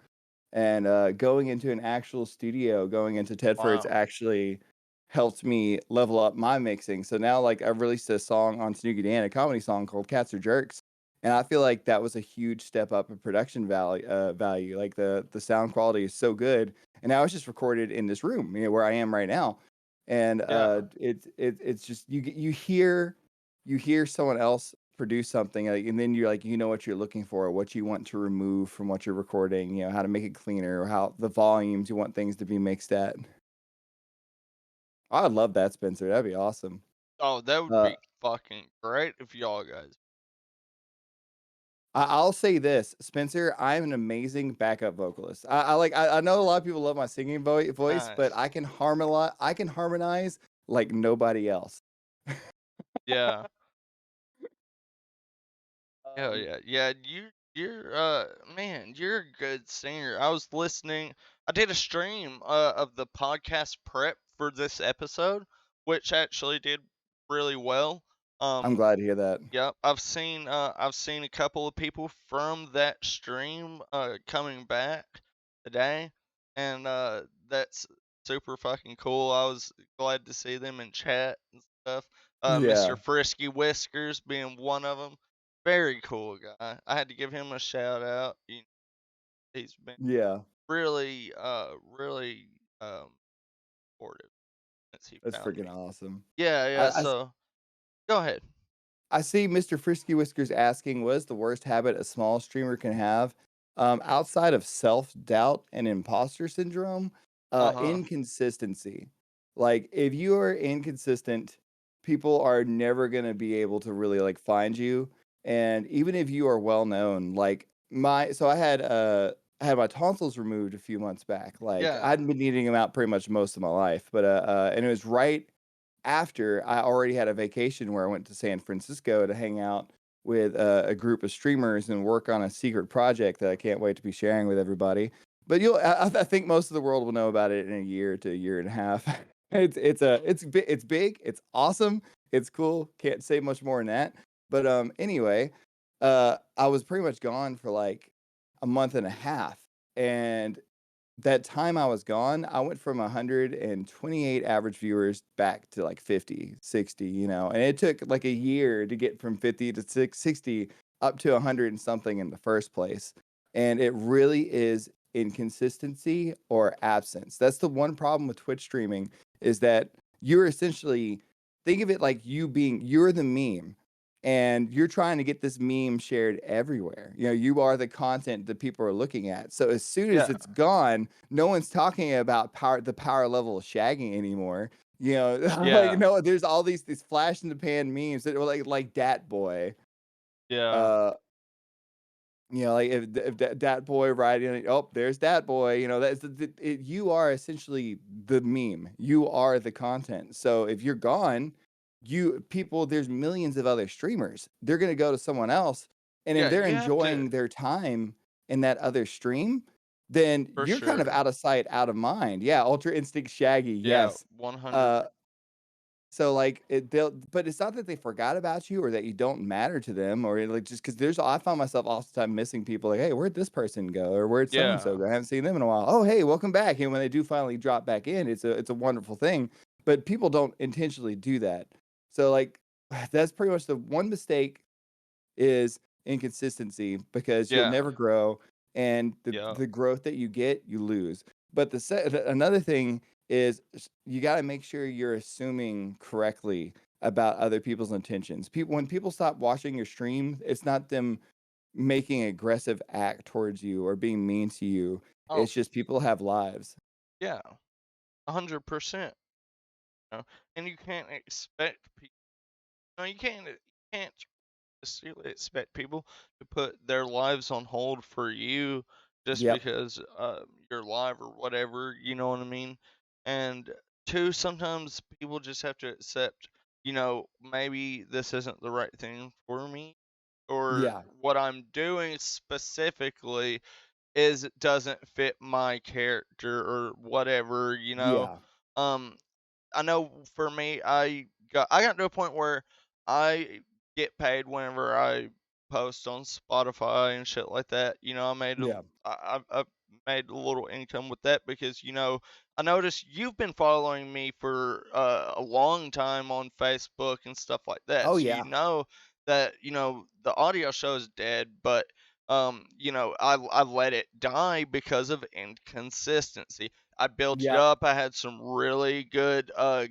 And going into an actual studio, going into Tedford's Wow. actually helped me level up my mixing. So now, like, I've released a song on Tanuki Dan, a comedy song called "Cats or Jerks," and I feel like that was a huge step up in production value. Value, like the sound quality is so good, and now it's just recorded in this room, you know, where I am right now, and Yeah. it's just you hear someone else produce something, like, and then you're like, you know what you're looking for, what you want to remove from what you're recording, you know, how to make it cleaner, or how the volumes you want things to be mixed at. I would love that, Spencer. That'd be awesome. Oh, that would Uh, be fucking great if y'all guys. I'll say this, Spencer, I'm an amazing backup vocalist. I know a lot of people love my singing voice, but Nice. I can harmonize like nobody else. Yeah. Hell Um, yeah. Yeah, you're man, you're a good singer. I did a stream of the podcast prep for this episode, which actually did really well. I'm Um glad to hear that. Yep, I've seen a couple of people from that stream coming back today, and that's super fucking cool. I was glad to see them in chat and stuff. Yeah, Mr. Frisky Whiskers being one of them. Very cool guy. I had to give him a shout out. He's been yeah, really supportive since he that's found freaking me. awesome. Yeah, I, yeah. I So go ahead. I see Mr. Frisky Whiskers asking, what is the worst habit a small streamer can have? Outside of self-doubt and imposter syndrome, Uh huh. inconsistency. Like if you are inconsistent, people are never gonna be able to really like find you. And even if you are well known, like I had my tonsils removed a few months back. Like Yeah. I'd been needing them out pretty much most of my life, but and it was right after I already had a vacation where I went to San Francisco to hang out with a group of streamers and work on a secret project that I can't wait to be sharing with everybody. but I think most of the world will know about it in a year to a year and a half. Mhm. It's big, it's awesome, it's cool. Can't say much more than that. But anyway, I was pretty much gone for like a month and a half, and that time I was gone, I went from 128 average viewers back to like 50, 60, and it took like a year to get from 50 to 60 up to 100 and something in the first place. And it really is inconsistency or absence. That's the one problem with Twitch streaming is that you're essentially think of it like you're the meme and you're trying to get this meme shared everywhere. You are the content that people are looking at. So as soon as Yeah, it's gone, no one's talking about the power level of shagging anymore. Like yeah, no, there's all these flash in the pan memes that were like Dat Boy. yeah, Uh like if Dat Boy riding, oh, there's Dat Boy. You are essentially the meme. You are the content. So if you're gone, there's millions of other streamers. They're gonna go to someone else, and if yeah. they're You have to, enjoying their time in that other stream, then for you're kind of sure. out of sight, out of mind. Yeah, Ultra Instinct Shaggy, Yeah, yes. 100. Uh, so like but it's not that they forgot about you or that you don't matter to them or like just because I found myself all the time missing people like, hey, where'd this person go or where'd so and so Yeah, go? I haven't seen them in a while. Oh, hey, welcome back. And when they do finally drop back in, it's a wonderful thing. But people don't intentionally do that. So like that's pretty much the one mistake is inconsistency because you'll yeah, never grow and the yeah. the growth that you get, you lose. But another thing is you got to make sure you're assuming correctly about other people's intentions. When people stop watching your stream, it's not them making an aggressive act towards you or being mean to you. Oh, It's just people have lives. yeah, 100%. And you can't expect people. No, you can't necessarily expect people to put their lives on hold for you just Yep. because you're live or whatever. You know what I mean? And two, sometimes people just have to accept. Maybe this isn't the right thing for me, or Yeah. what I'm doing specifically is doesn't fit my character or whatever. Yeah. Um, I know for me, I got to a point where I get paid whenever I post on Spotify and shit like that. Yeah. I made a little income with that because I noticed you've been following me for a long time on Facebook and stuff like that. Oh So yeah. that the audio show is dead, but I let it die because of inconsistency. I built it Yep. up. I had some really good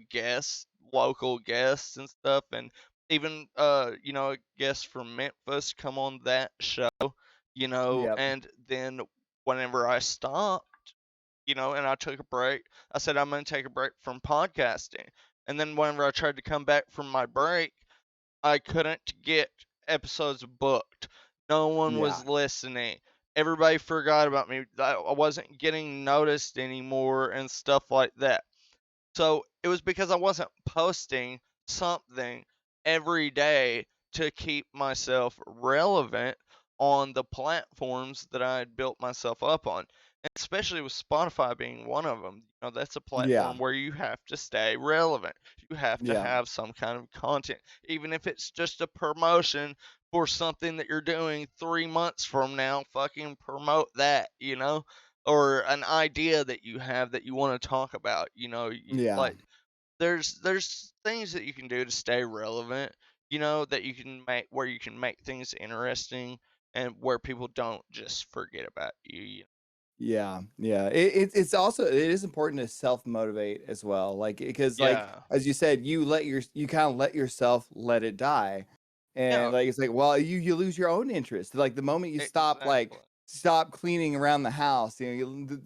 guests, local guests and stuff, and even a guest from Memphis come on that show, Yep. and then whenever I stopped, and I took a break, I said I'm gonna take a break from podcasting. And then whenever I tried to come back from my break, I couldn't get episodes booked. No one Yeah. was listening. Everybody forgot about me. I wasn't getting noticed anymore and stuff like that. So it was because I wasn't posting something every day to keep myself relevant on the platforms that I had built myself up on. And especially with Spotify being one of them, that's a Yeah. platform where you have to stay relevant. You have to Yeah. have some kind of content, even if it's just a promotion for something that you're doing 3 months from now. Fucking promote that, or an idea that you have that you want to talk about. Yeah. Like there's things that you can do to stay relevant. That you can make where you can make things interesting and where people don't just forget about you. Yeah, yeah. It's also it is important to self motivate as well. Like because like Yeah, as you said, you kind of let yourself let it die, and yeah, like it's like well you lose your own interest. Like the moment you exactly. stop cleaning around the house,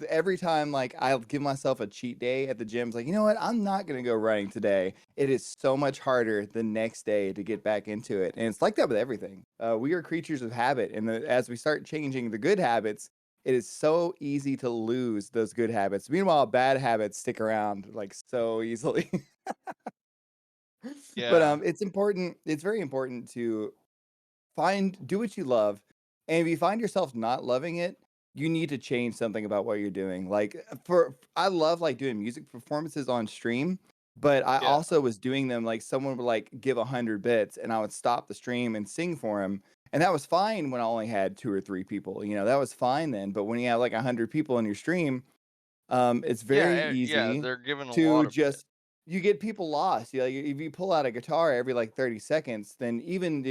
every time like I'll give myself a cheat day at the gym, it's like you know what, I'm not gonna go running today. It is so much harder the next day to get back into it, and it's like that with everything. We are creatures of habit, and as we start changing the good habits it is so easy to lose those good habits. Meanwhile, bad habits stick around like so easily. But Yeah, it's very important to do what you love. And if you find yourself not loving it, you need to change something about what you're doing. Like for I love like doing music performances on stream, but I Yeah. also was doing them like someone would like give 100 bits and I would stop the stream and sing for him. And that was fine when I only had 2 or 3 people. That was fine then. But when you have like 100 people in your stream, it's Yeah, very yeah, easy they're giving a to lot of it. just you get people lost. Like if you pull out a guitar every like 30 seconds, then even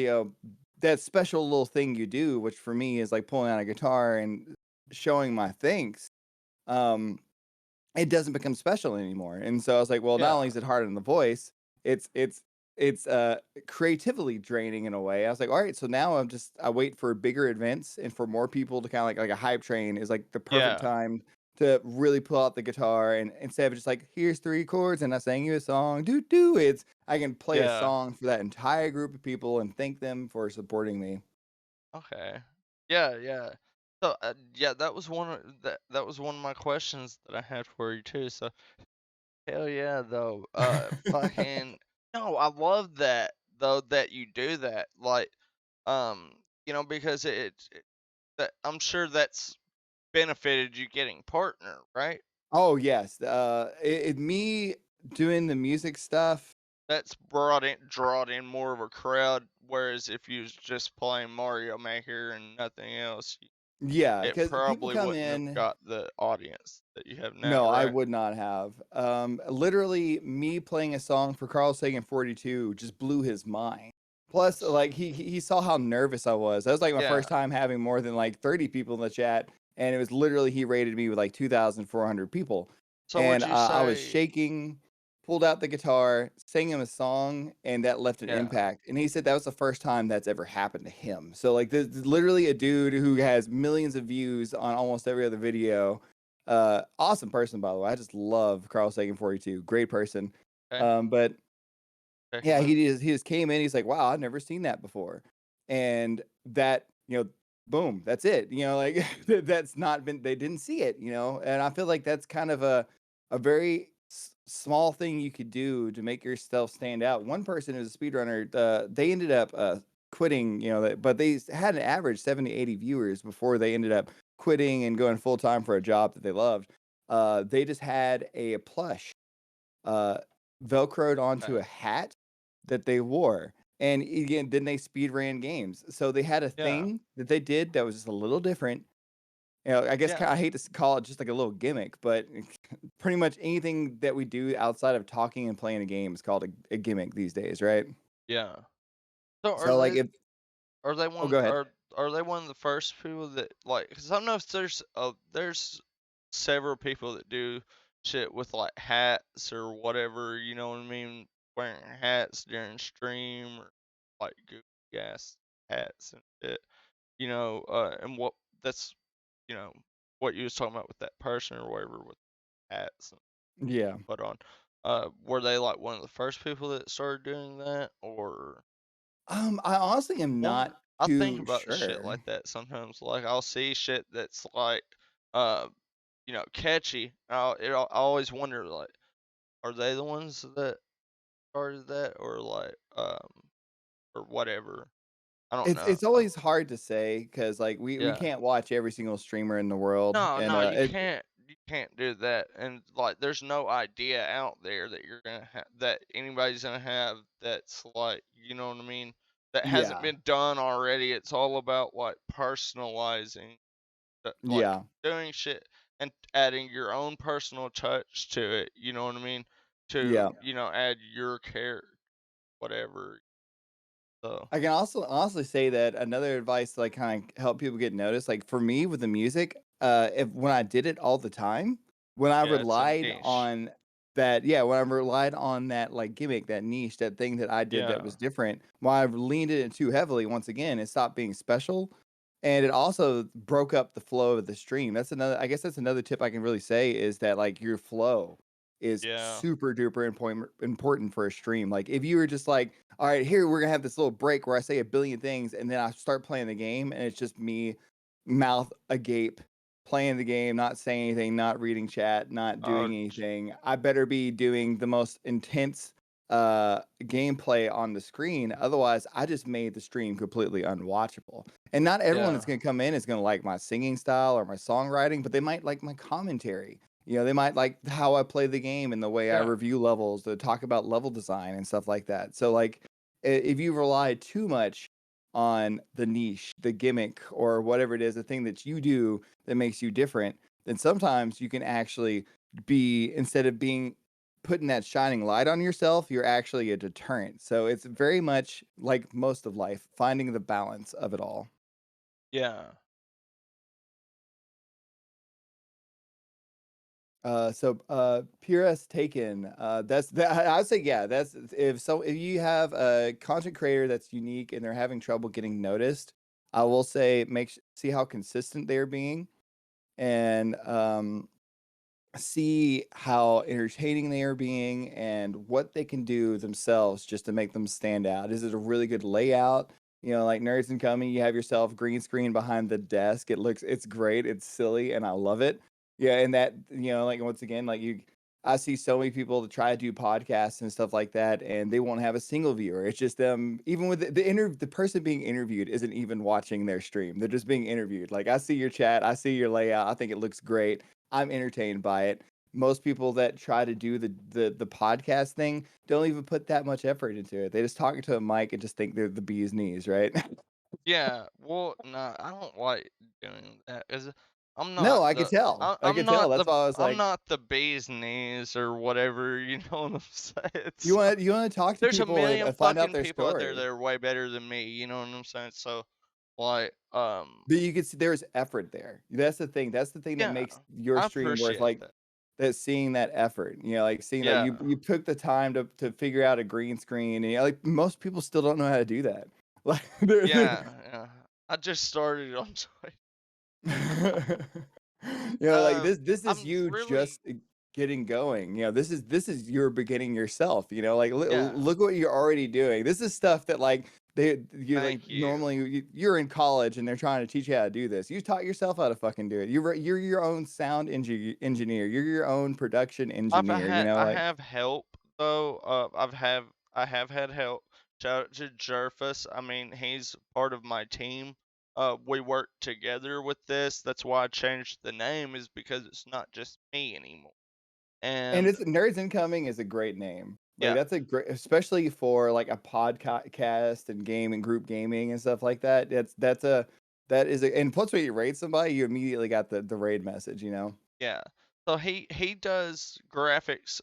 that special little thing you do, which for me is like pulling out a guitar and showing my thanks, um, it doesn't become special anymore. And so I was like, well, not Yeah, only is it hard on the voice, it's it's it's creatively draining in a way. I was like, all right, so now I wait for bigger events and for more people to kind of like a hype train is like the perfect yeah, time to really pull out the guitar and instead of just like here's 3 chords and I sang you a song, it's I can play a yeah. song for that entire group of people and thank them for supporting me. Okay. Yeah, yeah. So, yeah, that was one of my questions that I had for you too. So, hell yeah, though. Fucking no, I love that though that you do that. Like, because that I'm sure that's benefited you getting partner, right? Oh yes, me doing the music stuff. That's drawed in more of a crowd. Whereas if you was just playing Mario Maker and nothing else, Yeah, it because people probably come wouldn't have in. got the audience that you have now, No, I right? would not have. Literally, me playing a song for Carl Sagan 42 just blew his mind. Plus, like he saw how nervous I was. That was like my Yeah. first time having more than like 30 people in the chat, and it was literally he rated me with like 2,400 people, So would and you I was say, shaking. Pulled out the guitar, sang him a song, and that left an yeah, impact. And he said that was the first time that's ever happened to him. So like this is literally a dude who has millions of views on almost every other video, awesome person, by the way. I just love Carl Sagan 42. Great person. okay, But check yeah, him out. he just came in. He's like, wow, I've never seen that before. And that, boom, that's it. Like that's not been, they didn't see it, and I feel like that's kind of a very small thing you could do to make yourself stand out. One person who's a speedrunner, they ended up quitting, but they had an average 70, 80 viewers before they ended up quitting and going full time for a job that they loved. They just had a plush uh, velcroed onto a Okay. hat that they wore. And again, then they speed ran games. So they had a Yeah, thing that they did that was just a little different. I guess yeah, I hate to call it just like a little gimmick, but pretty much anything that we do outside of talking and playing a game is called a gimmick these days, right? yeah. So So like if are they oh one go ahead. are they one of the first people that like? Because I know there's several people that do shit with like hats or whatever. You know what I mean? Wearing hats during stream or like goofy ass hats and shit. And that's you know what you was talking about with that person or whatever with hats and Yeah. put on. Were they like one of the first people that started doing that, or I honestly am one? not I think too about the shit sure. like that sometimes. Like I'll see shit that's like, uh, catchy. I always wonder like, are they the ones that started that, or like, or whatever? I don't It's know. it's always hard to say because like we Yeah. can't watch every single streamer in the world, No, and no, you can't do that, and, like, there's no idea out there that you're gonna that anybody's gonna have that's, like, you know what I mean? That hasn't yeah, been done already. It's all about, like, personalizing, like, yeah. doing shit and adding your own personal touch to it, you know what I mean? Yeah. To, add your care whatever, so I can also honestly say that another advice to like kind of help people get noticed, like for me with the music, if when I did it all the time, when I yeah, it's a relied niche. on that, yeah, when I relied on that like gimmick, that niche, that thing that I did that Yeah, was different, when I've leaned in it too heavily, once again, it stopped being special. And it also broke up the flow of the stream. I guess that's another tip I can really say is that like your flow is yeah. super duper important for a stream. Like if you were just like, all right, here we're gonna have this little break where I say a billion things and then I start playing the game and it's just me mouth agape playing the game, not saying anything, not reading chat, not Oh, doing anything. I better be doing the most intense gameplay on the screen. Otherwise, I just made the stream completely unwatchable. And not everyone Yeah. that's gonna come in is gonna like my singing style or my songwriting, but they might like my commentary. You know, they might like how I play the game and the way I Yeah. review levels, to talk about level design and stuff like that. So like if you rely too much on the niche, the gimmick, or whatever it is, the thing that you do that makes you different, then sometimes you can actually be, instead of being putting that shining light on yourself, you're actually a deterrent. So it's very much like most of life, finding the balance of it all. Yeah. PRS taken. That's that. I'd say yeah. That's if you have a content creator that's unique and they're having trouble getting noticed, I will say see how consistent they're being, and see how entertaining they are being and what they can do themselves just to make them stand out. Is it a really good layout? You know, like Nerds and Coming, you have yourself green screen behind the desk. It's great, it's silly, and I love it. Yeah, and that, like once again, I see so many people that try to do podcasts and stuff like that, and they won't have a single viewer. It's just them, even with the person being interviewed isn't even watching their stream. They're just being interviewed. Like, I see your chat, I see your layout, I think it looks great. I'm entertained by it. Most people that try to do the podcast thing don't even put that much effort into it. They just talk into a mic and just think they're the bee's knees, right? Yeah. Well, no, I don't like doing that 'cause I'm No, not I could the tell. I I'm could tell. not That's why I was I'm like, not the bee's knees or whatever, you know what I'm saying? you want to talk to There's a people million and find out fucking their people out there that story. are way better than me, you know what I'm saying? So, like, But you can see there's effort there. That's the thing. That's the thing that yeah, makes your I stream worth, appreciate like that. that, seeing that effort. Like seeing that you Yeah, you took the time to figure out a green screen, and like most people still don't know how to do that. Like yeah, yeah. I just started on Twitch. like this is I'm you really, just getting going. This is you're beginning yourself. Like yeah. look what you're already doing. This is stuff that like you like Thank you. normally you're in college and they're trying to teach you how to do this. You taught yourself how to fucking do it. You're your own sound engineer. You're your own production engineer. I Like have help though. I have had help. Shout out to Jerfus. I mean, he's part of my team. We work together with this. That's why I changed the name, is because it's not just me anymore. And And it's Nerds Incoming is a great name. Like yeah, that's a great, especially for like a podcast and game and group gaming and stuff like that. That is a, and plus when you raid somebody, you immediately got the raid message. yeah. So he does graphics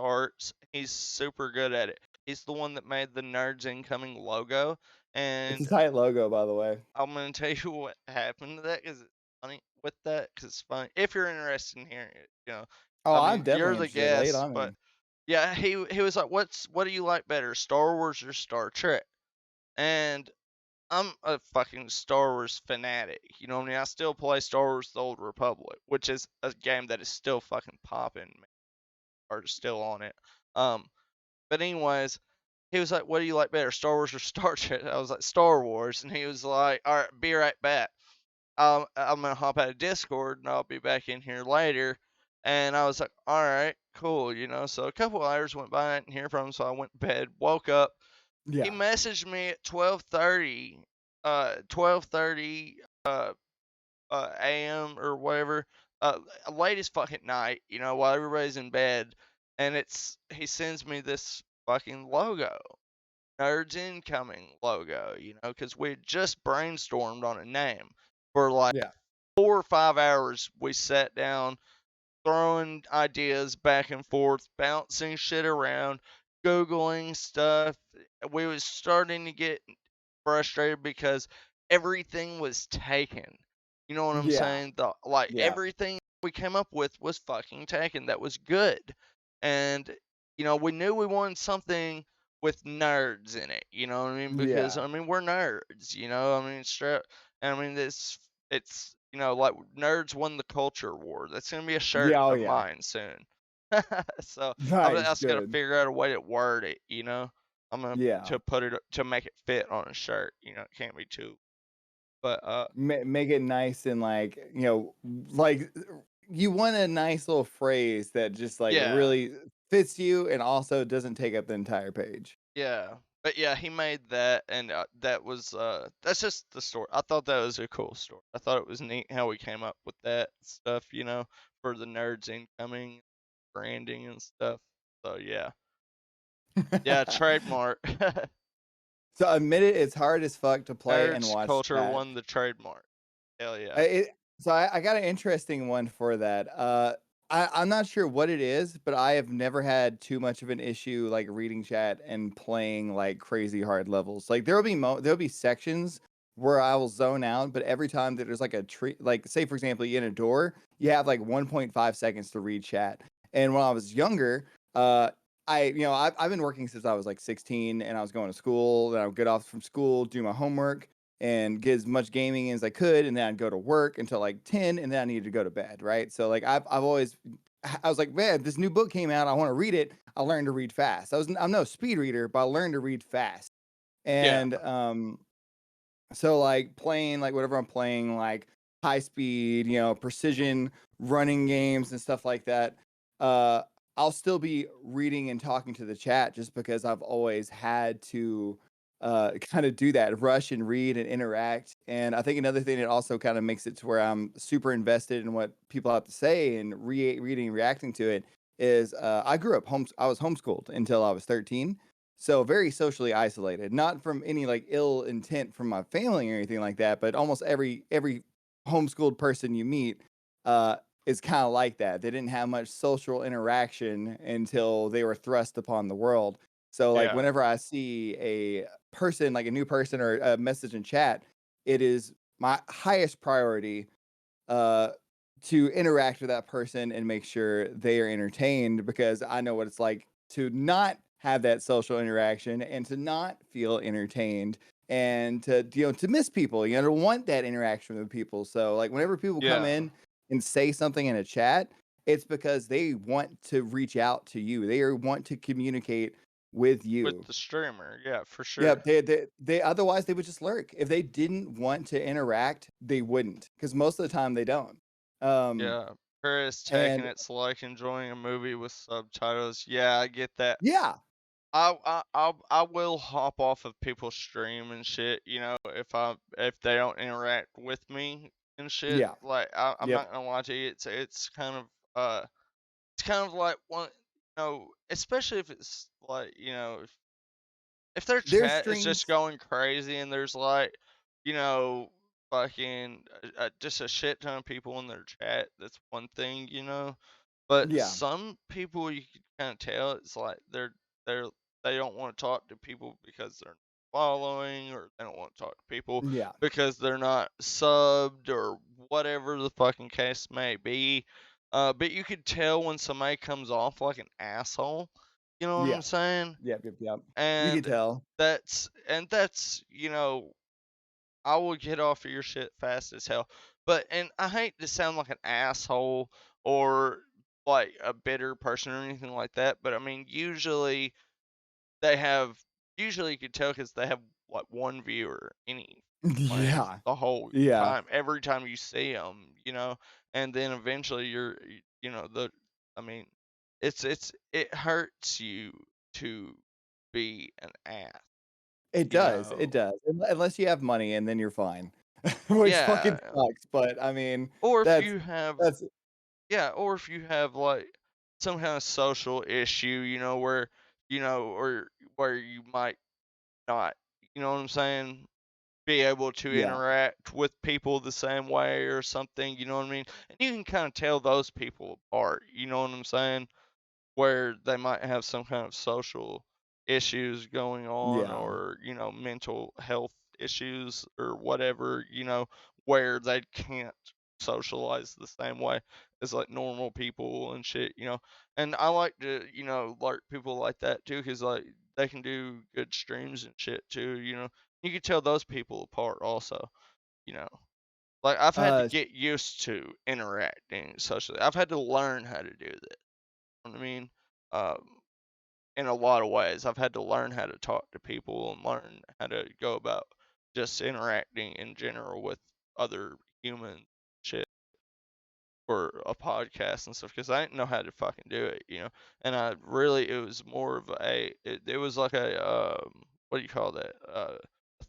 arts. He's super good at it. He's the one that made the Nerds Incoming logo, It's a and tight logo, by the way. I'm gonna tell you what happened to that, because it's funny with that, because it's funny. If you're interested in hearing it, Oh, I I'm mean, you're definitely the interested. Lay it guest, on but me. yeah, he was like, what do you like better, Star Wars or Star Trek? And I'm a fucking Star Wars fanatic. You know what I mean? I still play Star Wars: The Old Republic, which is a game that is still fucking popping, or still on it. Um, but anyways, he was like, "What do you like better, Star Wars or Star Trek?" I was like, "Star Wars," and he was like, "All right, be right back. I'm gonna hop out of Discord and I'll be back in here later." And I was like, "All right, cool," So a couple hours went by, I didn't hear from him, so I went to bed. Woke up, he Yeah, messaged me at 12:30 a.m. or whatever, late as fucking night, while everybody's in bed, and he sends me this fucking logo, Nerds Incoming logo, because we had just brainstormed on a name for like yeah, 4 or 5 hours. We sat down, throwing ideas back and forth, bouncing shit around, googling stuff. We was starting to get frustrated because everything was taken. You know what I'm yeah, saying? yeah, Everything we came up with was fucking taken. That was good, and we knew we wanted something with nerds in it. You know what I mean? Because yeah, I mean we're nerds. I mean straight. And I mean it's like nerds won the culture war. That's gonna be a shirt yeah. Oh of yeah. mine soon. So I Nice, just gotta good. figure out a way to word it. I'm gonna Yeah. to put it to make it fit on a shirt. It can't be too. But Make it nice and like you want a nice little phrase that just like yeah, really fits you and also doesn't take up the entire page. Yeah. But yeah, he made that, and that was that's just the story. I thought that was a cool story. I thought it was neat how we came up with that stuff, for the nerds incoming branding and stuff. So yeah, yeah, trademark. So admit it, it's hard as fuck to play and Nerds watch culture that. won the trademark. Hell I yeah. it so I got an interesting one for that. I'm not sure what it is, but I have never had too much of an issue, like, reading chat and playing, like, crazy hard levels. Like, there'll be sections where I will zone out, but every time that there's, like, a tree like, say, for example, you in a door, you have, like, 1.5 seconds to read chat. And when I was younger, I've been working since I was, like, 16, and I was going to school, then I would get off from school, do my homework, and get as much gaming as I could, and then I'd go to work until like 10, and then I needed to go to bed, right? So like I've always I was like, man, this new book came out, I want to read it. I learned to read fast. I'm no speed reader, but I learned to read fast. Yeah. And so like playing like whatever I'm playing, like high speed, precision running games and stuff like that. Uh, I'll still be reading and talking to the chat just because I've always had to kind of do that, rush and read and interact. And I think another thing that also kind of makes it to where I'm super invested in what people have to say and reading and reacting to it is I grew up I was homeschooled until I was 13, so very socially isolated, not from any like ill intent from my family or anything like that, but almost every homeschooled person you meet uh is kind of like that. They didn't have much social interaction until they were thrust upon the world. So like Yeah. whenever I see a person, like a new person or a message in chat, it is my highest priority uh to interact with that person and make sure they are entertained, because I know what it's like to not have that social interaction and to not feel entertained and to miss people, to want that interaction with people. So like whenever people come Yeah. in and say something in a chat, it's because they want to reach out to you. They want to communicate with With you. the streamer, yeah, for Yeah, sure. they otherwise they would just lurk. If they didn't want to interact, they wouldn't, because most of the time they don't. Um, Yeah. Paris taking and it's like enjoying a movie with subtitles. Yeah, I get that. yeah, I will hop off of people's stream and shit, if they don't interact with me and shit. yeah, Like I'm yep. not gonna lie to you, it's kind of like one, especially if it's like, if their Their chat is just strings, going crazy and there's like, you know, fucking just a shit ton of people in their chat, that's one thing, But yeah, some people you can kind of tell it's like they're they don't want to talk to people because they're not following, or they don't want to talk to people yeah, because they're not subbed, or whatever the fucking case may be. But you could tell when somebody comes off like an asshole. You know what I'm yeah, saying? yep. You can And tell. that's I will get off of your shit fast as hell. But and I hate to sound like an asshole or like a bitter person or anything like that, but I mean they have usually you can tell because they have like one viewer anyway Yeah, the whole yeah. time, every time you see them, and then eventually the I mean it hurts you to be an ass, It you does, know. it does. Unless you have money, and then you're fine, which fucking Yeah, sucks. But I mean, or if that's you have that's yeah, or if you have like some kind of social issue, or where you might not, you know what I'm saying, be able to yeah, interact with people the same way or something, you know what I mean? And you can kind of tell those people apart, you know what I'm saying? Where they might have some kind of social issues going on, yeah, or mental health issues or whatever, where they can't socialize the same way as like normal people and shit, and I like to like people like that too, because like they can do good streams and shit too, you can tell those people apart also, you know like I've had to uh, get used to interacting socially. I've had to learn how to do that. You know what I mean? Um, in a lot of ways. I've had to learn how to talk to people and learn how to go about just interacting in general with other humans. Shit. for a podcast and stuff because I didn't know how to fucking do it, And I really, it was more of it was like what do you call that?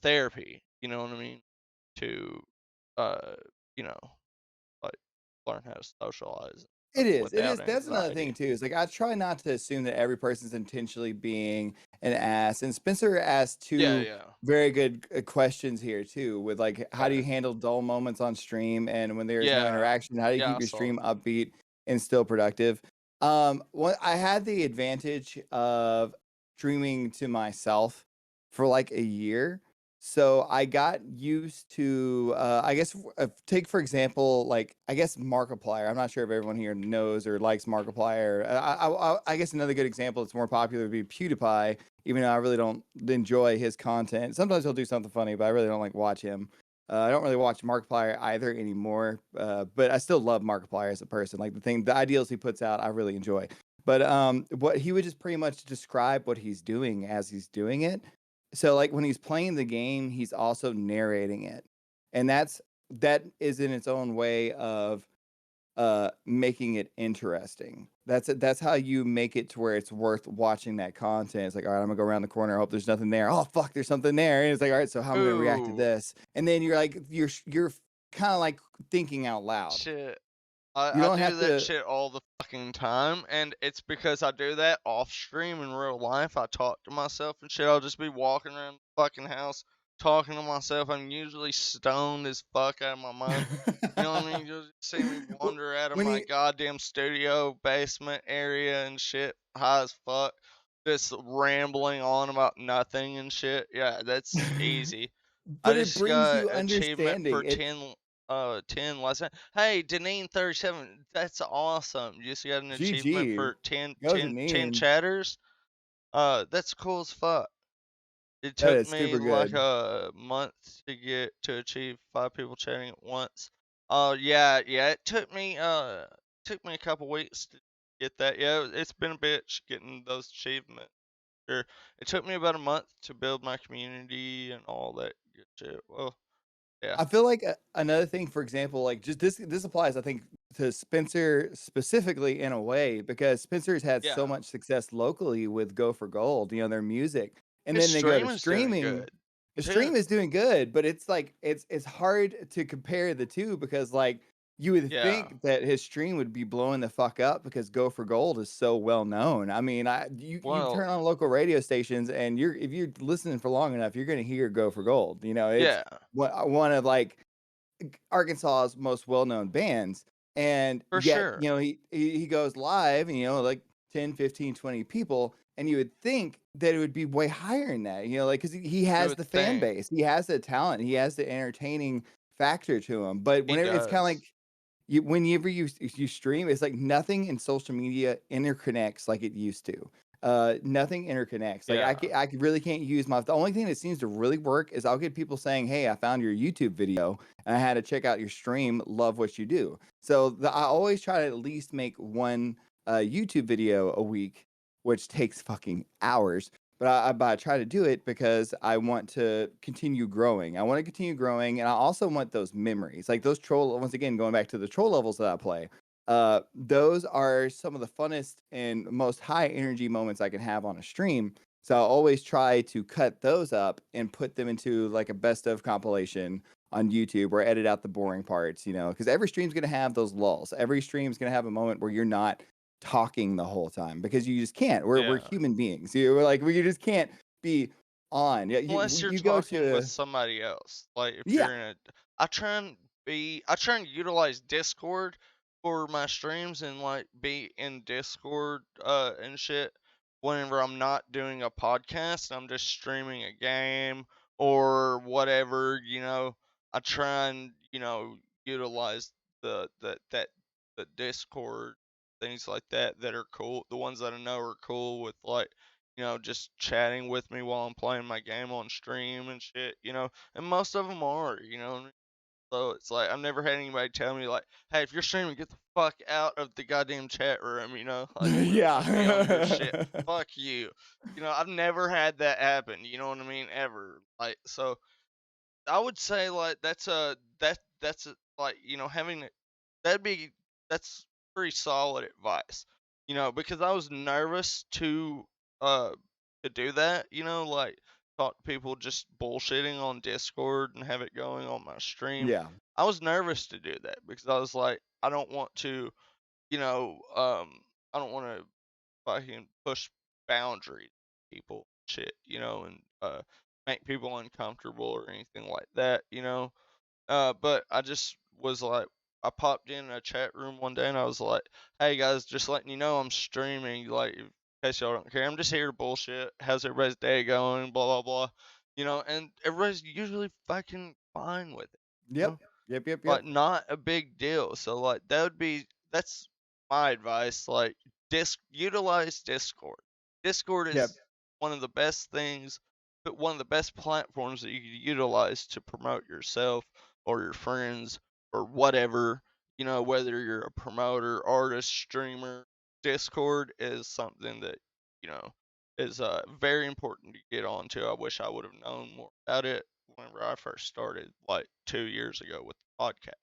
Therapy. You know what I mean? To, uh, you know, like learn how to socialize and It stuff is. It without is. That's another anxiety. thing too. Is like I try not to assume that every person's intentionally being an ass. And Spencer asked Yeah, two yeah. very good questions here too. With like, how do Okay. you handle dull moments on stream, and when there is no Yeah. interaction, how do you Yeah, keep I your saw stream that. upbeat and still productive? What I had the advantage of streaming to myself for like a year. So I got used to, I guess, take for example, like I guess Markiplier. I'm not sure if everyone here knows or likes Markiplier. I guess another good example that's more popular would be PewDiePie. Even though I really don't enjoy his content, sometimes he'll do something funny, but I really don't like watch him. I don't really watch Markiplier either anymore, but I still love Markiplier as a person. Like the ideals he puts out, I really enjoy. But what he would just pretty much describe what he's doing as he's doing it. So like when he's playing the game, he's also narrating it. And that is in its own way of making it interesting. That's how you make it to where it's worth watching that content. It's like, all right, I'm gonna go around the corner, I hope there's nothing there. Oh fuck, there's something there. And it's like, all right, so how am I gonna react to Ooh, this? And then you're like, you're kind of like thinking out loud. shit. You I don't do have that to shit all the fucking time, and it's because I do that off stream in real life. I talk to myself and shit. I'll just be walking around the fucking house talking to myself. I'm usually stoned as fuck out of my mind. You know what I mean? You'll just see me wander out of when my you goddamn studio basement area and shit, high as fuck, just rambling on about nothing and shit. Yeah, that's easy. I but it just brings got you achievement for understanding. It's 10 last night. Hey, Deneen 37, that's awesome. You just got an achievement GG. for 10, Goes 10, and 10 mean. chatters. That's cool as fuck. It That took is me super like good. a month to get to achieve 5 people chatting at once. Yeah, it took me a couple weeks to get that. Yeah, it's been a bitch getting those achievements. Sure. It took me about a month to build my community and all that good shit. Well, yeah. I feel like another thing, for example, like just this applies, I think, to Spencer specifically in a way because Spencer's had so Yeah. much success locally with Go for Gold, their music, and His then they go to streaming's doing streaming. good The too. stream is doing good, but it's like it's hard to compare the two because like you would Yeah. think that his stream would be blowing the fuck up because Go for Gold is so well known. I mean, you Well, turn on local radio stations and if you're listening for long enough, you're gonna hear Go for Gold. It's yeah, one of like Arkansas's most well-known bands. And for yet, sure. he goes live and like 10, 15, 20 people, and you would think that it would be way higher than that, like because he You has would the fan think base, he has the talent, he has the entertaining factor to him. But he whenever it's kind of like does. whenever you stream, it's like nothing in social media interconnects like it used to. Nothing interconnects. Like Yeah. I really can't use the only thing that seems to really work is I'll get people saying, "Hey, I found your YouTube video and I had to check out your stream. Love what you do." So I always try to at least make one YouTube video a week, which takes fucking hours. But I try to do it because I want to continue growing. I want to continue growing, and I also want those memories, like those troll. Once again, going back to the troll levels that I play, those are some of the funnest and most high energy moments I can have on a stream. So I always try to cut those up and put them into like a best of compilation on YouTube or edit out the boring parts, because every stream's gonna have those lulls. Every stream's gonna have a moment where you're not talking the whole time because you just can't. We're Yeah. human beings. We're like we just can't be on. Yeah, Unless you're you go talking with to somebody else. Like if yeah. you're in a I try and utilize Discord for my streams and like be in Discord and shit whenever I'm not doing a podcast, I'm just streaming a game or whatever, I try and, utilize the Discord things like that are cool. The ones that I know are cool with like just chatting with me while I'm playing my game on stream and shit, and most of them are, so it's like I've never had anybody tell me like, "Hey, if you're streaming, get the fuck out of the goddamn chat room," like we don't want to be on your shit. Yeah. Fuck you. I've never had that happen. You know what I mean? Ever. Like so, I would say like that's a like having that'd be. that's pretty solid advice. Because I was nervous uh to do that, like talk to people just bullshitting on Discord and have it going on my stream. Yeah. I was nervous to do that because I was like, I don't want to, you know, um, I don't want to fucking push boundaries, people, shit, and make people uncomfortable or anything like that. But I just was like, I popped in a chat room one day and I was like, "Hey guys, just letting you know I'm streaming. Like, in case y'all don't care, I'm just here to bullshit. How's everybody's day going? Blah blah blah." And everybody's usually fucking fine with it. You Yep. know, Yep. Yep. like Yep. not a big deal. So like that's my advice. Like utilize Discord. Discord Yep. is one of the best things, but one of the best platforms that you can utilize to promote yourself or your friends or whatever. Whether you're a promoter, artist, streamer, Discord is something that you know is very important to get onto. I wish I would have known more about it whenever I first started, like 2 years ago with the podcast.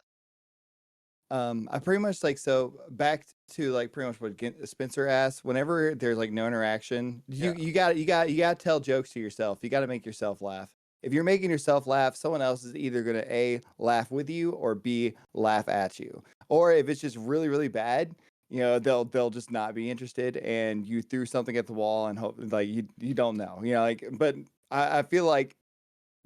I pretty much like so back to like pretty much what Spencer asked. Whenever there's like no interaction, you Yeah. you got you got to tell jokes to yourself. You got to make yourself laugh. If you're making yourself laugh, someone else is either gonna A, laugh with you, or B, laugh at you. Or if it's just really really bad, they'll just not be interested, and you threw something at the wall and hope like you don't know. Like but I feel like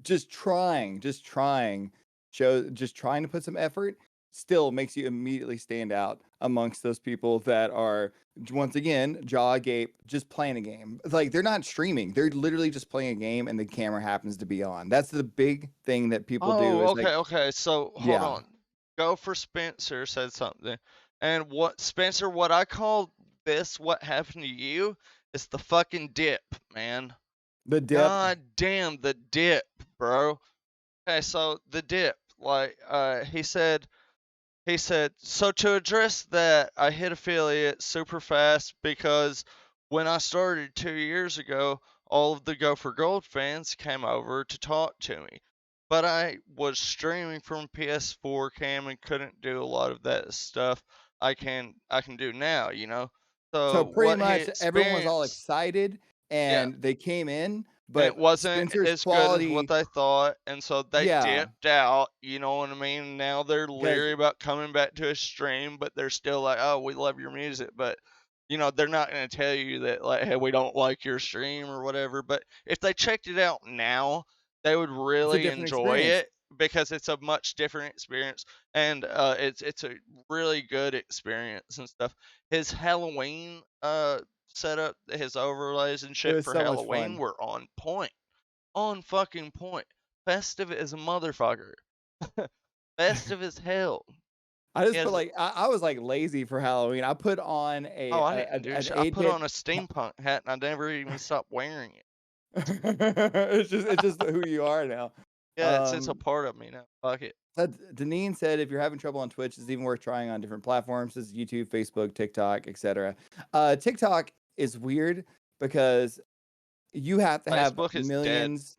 just trying just trying to put some effort still makes you immediately stand out amongst those people that are once again jaw agape just playing a game. Like they're not streaming, they're literally just playing a game and the camera happens to be on. That's the big thing that people do Oh, is like, okay, okay. So hold yeah, on. Go for Spencer said something. And what Spencer, what I call this, what happened to you, is the fucking dip, man. the dip. God damn the dip, bro. Okay, so the dip, like, he said, so to address that, I hit affiliate super fast because when I started 2 years ago, all of the Go for Gold fans came over to talk to me. But I was streaming from PS4 cam and couldn't do a lot of that stuff I can do now. So So pretty what he much everyone was all experienced, excited yeah, and they came in, and it but wasn't Spencer's as good as what quality, they thought, and so they yeah, dipped out. You know what I mean? Now they're because leery about coming back to a stream, but they're still like, "Oh, we love your music," but they're not going to tell you that like, "Hey, we don't like your stream" or whatever. But if they checked it out now, they would it's a really different enjoy experience. it because it's a much different experience, and it's a really good experience and stuff. His Halloween setup, his overlays and It shit was for so much Halloween fun. were on point. On fucking point. Festive as a motherfucker. Festive as hell. I just put Yes. like I was like lazy for Halloween. I put on Oh, I didn't do an shit. I eight put bit. on a steampunk hat and I never even stopped wearing it. It's just who you are now. Yeah, it's a Um, part of me now. Fuck it. Deneen said if you're having trouble on Twitch, it's even worth trying on different platforms. This is YouTube, Facebook, TikTok, etc. TikTok is weird because you have to have Facebook is dead. millions.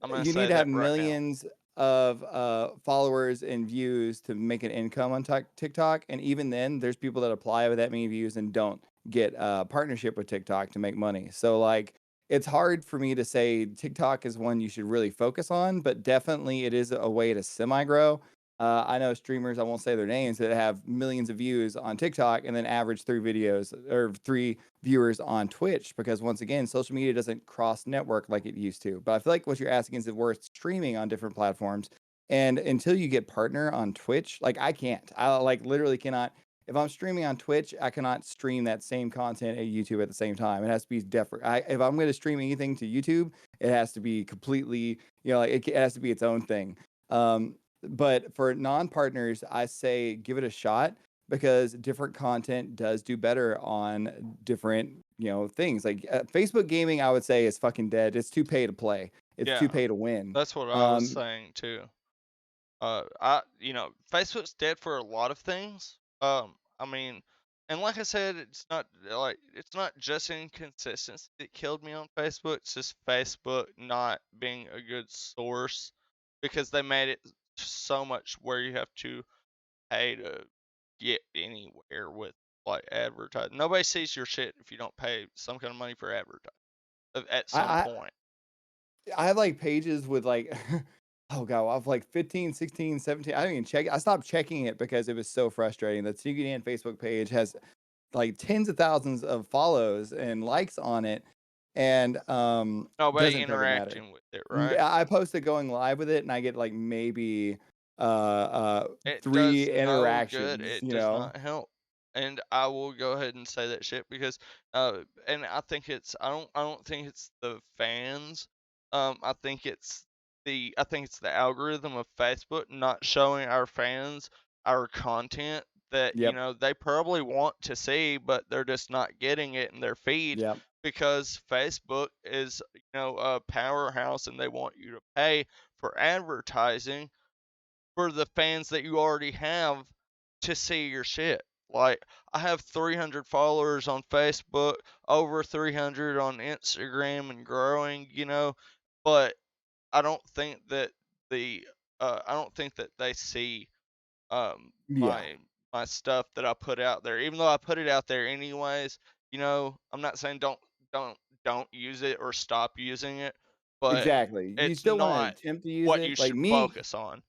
I'm gonna You need say to have that right now. millions of followers and views to make an income on TikTok. And even then, there's people that apply with that many views and don't get partnership with TikTok to make money. So like, it's hard for me to say TikTok is one you should really focus on, but definitely it is a way to semi grow. I know streamers, I won't say their names, that have millions of views on TikTok and then average 3 videos or 3 viewers on Twitch because once again, social media doesn't cross network like it used to. But I feel like what you're asking is if worth streaming on different platforms. And until you get partner on Twitch, like I can't. I like literally cannot. If I'm streaming on Twitch, I cannot stream that same content at YouTube at the same time. It has to be different. If I'm going to stream anything to YouTube, it has to be completely, like it has to be its own thing. But for non-partners, I say give it a shot because different content does do better on different, things. Like Facebook gaming, I would say is fucking dead. It's too pay to play. It's too Yeah, pay to win. that's what I was Um, saying too. Facebook's dead for a lot of things. I mean, and like I said, it's not just inconsistency that killed me on Facebook. It's just Facebook not being a good source because they made it so much where you have to pay to get anywhere with like advertising. Nobody sees your shit if you don't pay some kind of money for advertising at some I point. I have like pages with like oh god, I have like 15, 16, 17. I don't even check it. I stopped checking it because it was so frustrating. The Tanuki Dan Facebook page has like tens of thousands of follows and likes on it, and Nobody doesn't fucking matter. interacting with it, right? I posted going live with it, and I get like maybe It does three no good, interactions, it does not help, and I will go ahead and say that shit because, and I don't think it's the fans, I think it's the algorithm of Facebook not showing our fans our content that, Yep, they probably want to see, but they're just not getting it in their feed yep, because Facebook is, a powerhouse and they want you to pay for advertising for the fans that you already have to see your shit. Like, I have 300 followers on Facebook, over 300 on Instagram and growing, but I don't think that I don't think that they see yeah. my stuff that I put out there. Even though I put it out there anyways, I'm not saying don't use it or stop using it, but Exactly. You it's still want to not attempt to use what you it. Like should focus on.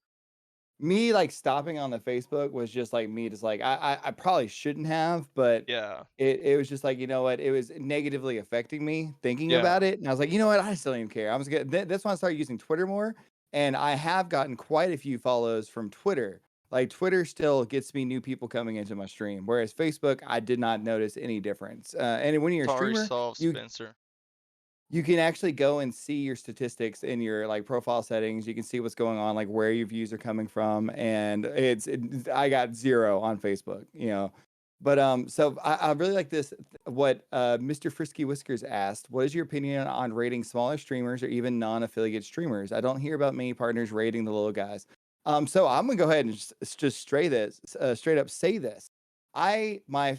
me like stopping on the Facebook was just like me just like I probably shouldn't have, but Yeah. it was just like, you know what, it was negatively affecting me thinking Yeah. about it. And I was like, you know what, I just don't even care. I was good. That's when I started using Twitter more. And I have gotten quite a few follows from Twitter. Like Twitter still gets me new people coming into my stream, whereas Facebook, I did not notice any difference. And when you're a Sorry, streamer, solved, Spencer. you can actually go and see your statistics in your like profile settings. You can see what's going on, like where your views are coming from, and I got 0 on Facebook, you know. But so I really like this. What Mr. Frisky Whiskers asked: what is your opinion on rating smaller streamers or even non-affiliate streamers? I don't hear about many partners rating the little guys. So I'm gonna go ahead and just straight up say this. My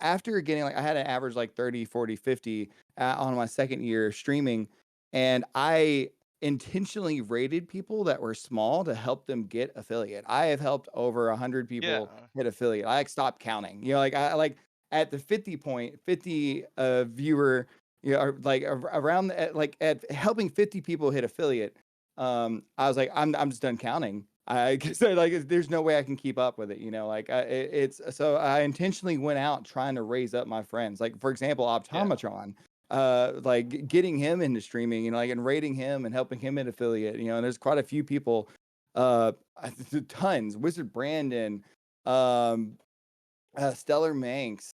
after getting like I had an average like 30, 40, 50 on my second year streaming, and I intentionally rated people that were small to help them get affiliate. I have helped over 100 people Yeah. hit affiliate. I like stopped counting. You know, like I like at the 50 viewer, you know, or like around like at helping 50 people hit affiliate. I was like, I'm just done counting. I cause like there's no way I can keep up with it, you know. Like it's so I intentionally went out trying to raise up my friends. Like for example, Yeah. Optometron, like getting him into streaming, you know, like and rating him and helping him in affiliate, you know. And there's quite a few people, uh, tons. Wizard Brandon, um, Stellar Manx,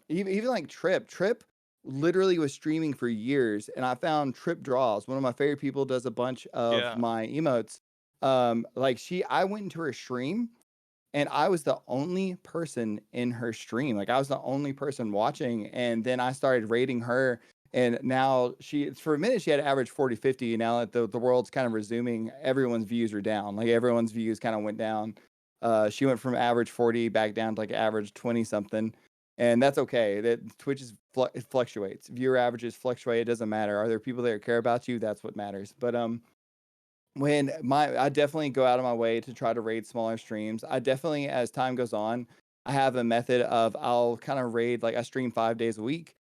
even like Trip literally was streaming for years, and I found Trip Draws, one of my favorite people, does a bunch of Yeah. my emotes. Like I went into her stream and I was the only person in her stream. Like I was the only person watching. And then I started rating her. And now for a minute, she had average 40, 50. And now that the world's kind of resuming, everyone's views are down. Like everyone's views kind of went down. She went from average 40 back down to like average 20 something. And that's okay. That Twitch it fluctuates. Viewer averages fluctuate. It doesn't matter. Are there people that care about you? That's what matters. But when I definitely go out of my way to try to raid smaller streams. I definitely, as time goes on, I have a method of I'll kind of raid like I stream 5 days a week,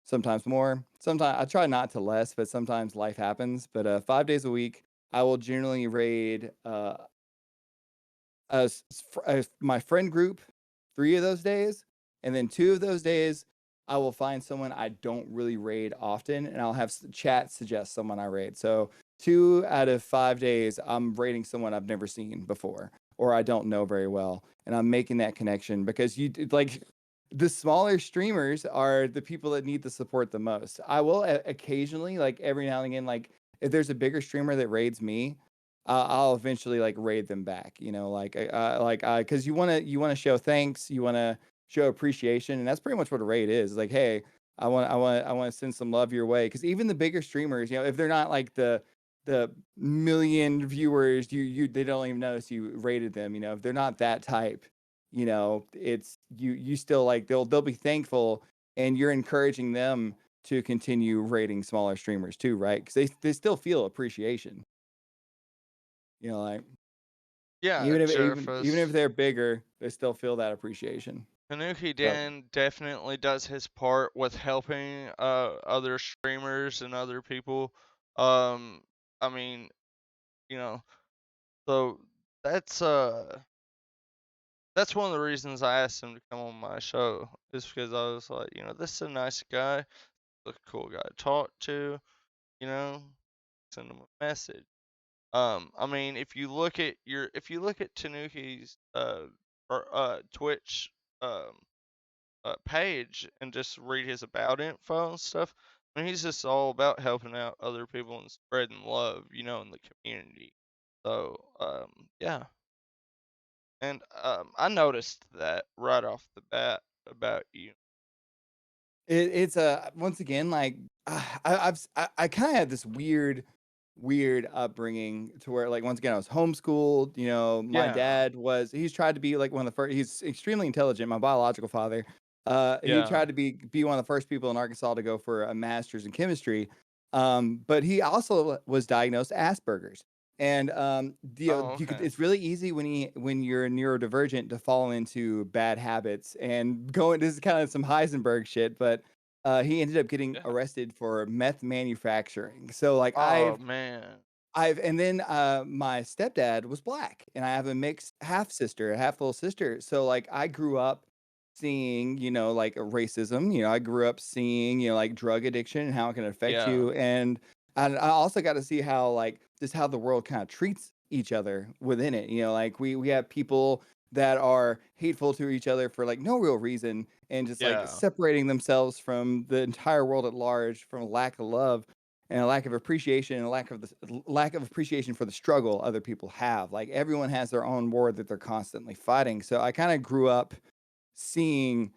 sometimes more. Sometimes I try not to less, but sometimes life happens. But 5 days a week, I will generally raid my friend group 3 of those days, and then 2 of those days, I will find someone I don't really raid often, and I'll have chat suggest someone I raid. So 2 out of 5 days, I'm raiding someone I've never seen before or I don't know very well, and I'm making that connection because like the smaller streamers are the people that need the support the most. I will occasionally, like every now and again, like if there's a bigger streamer that raids me, I'll eventually like raid them back, you know, because you want to show thanks, you want to show appreciation, and that's pretty much what a raid is. Like, hey, I want to send some love your way. Because even the bigger streamers, you know, if they're not like the million viewers, they don't even notice you rated them. You know, if they're not that type, you know, it's you still like they'll be thankful, and you're encouraging them to continue rating smaller streamers too, right? Because they still feel appreciation. You know, like Yeah, Even if Jerfus. they're bigger, they still feel that appreciation. Tanuki So Dan definitely does his part with helping other streamers and other people. Um, I mean, you know, so that's uh that's one of the reasons I asked him to come on my show is because I was like, this is a nice guy, a cool guy to talk to, you know, send him a message. I mean, if you look at Tanuki's Twitch um page and just read his about info and stuff, I mean, he's just all about helping out other people and spreading love, in the community. So, yeah, and I noticed that right off the bat about you. it's once again like I kind of had this weird upbringing to where like once again I was homeschooled. My Yeah, dad he's tried to be like one of the first. He's extremely intelligent. My biological father, he yeah. tried to be one of the first people in Arkansas to go for a master's in chemistry. But he also was diagnosed Asperger's. And Oh, you could okay. it's really easy when you're neurodivergent to fall into bad habits and going. This is kind of some Heisenberg shit, but he ended up getting Yeah. arrested for meth manufacturing. So like Oh man. And then my stepdad was black, and I have a mixed half sister, a half little sister. So like I grew up seeing, like racism. I grew up seeing, like drug addiction and how it can affect Yeah. you, and I also got to see how like just how the world kind of treats each other within it. Like we have people that are hateful to each other for like no real reason and just like Yeah. separating themselves from the entire world at large from a lack of love and a lack of appreciation and a lack of appreciation for the struggle other people have. Like everyone has their own war that they're constantly fighting. So I kind of grew up seeing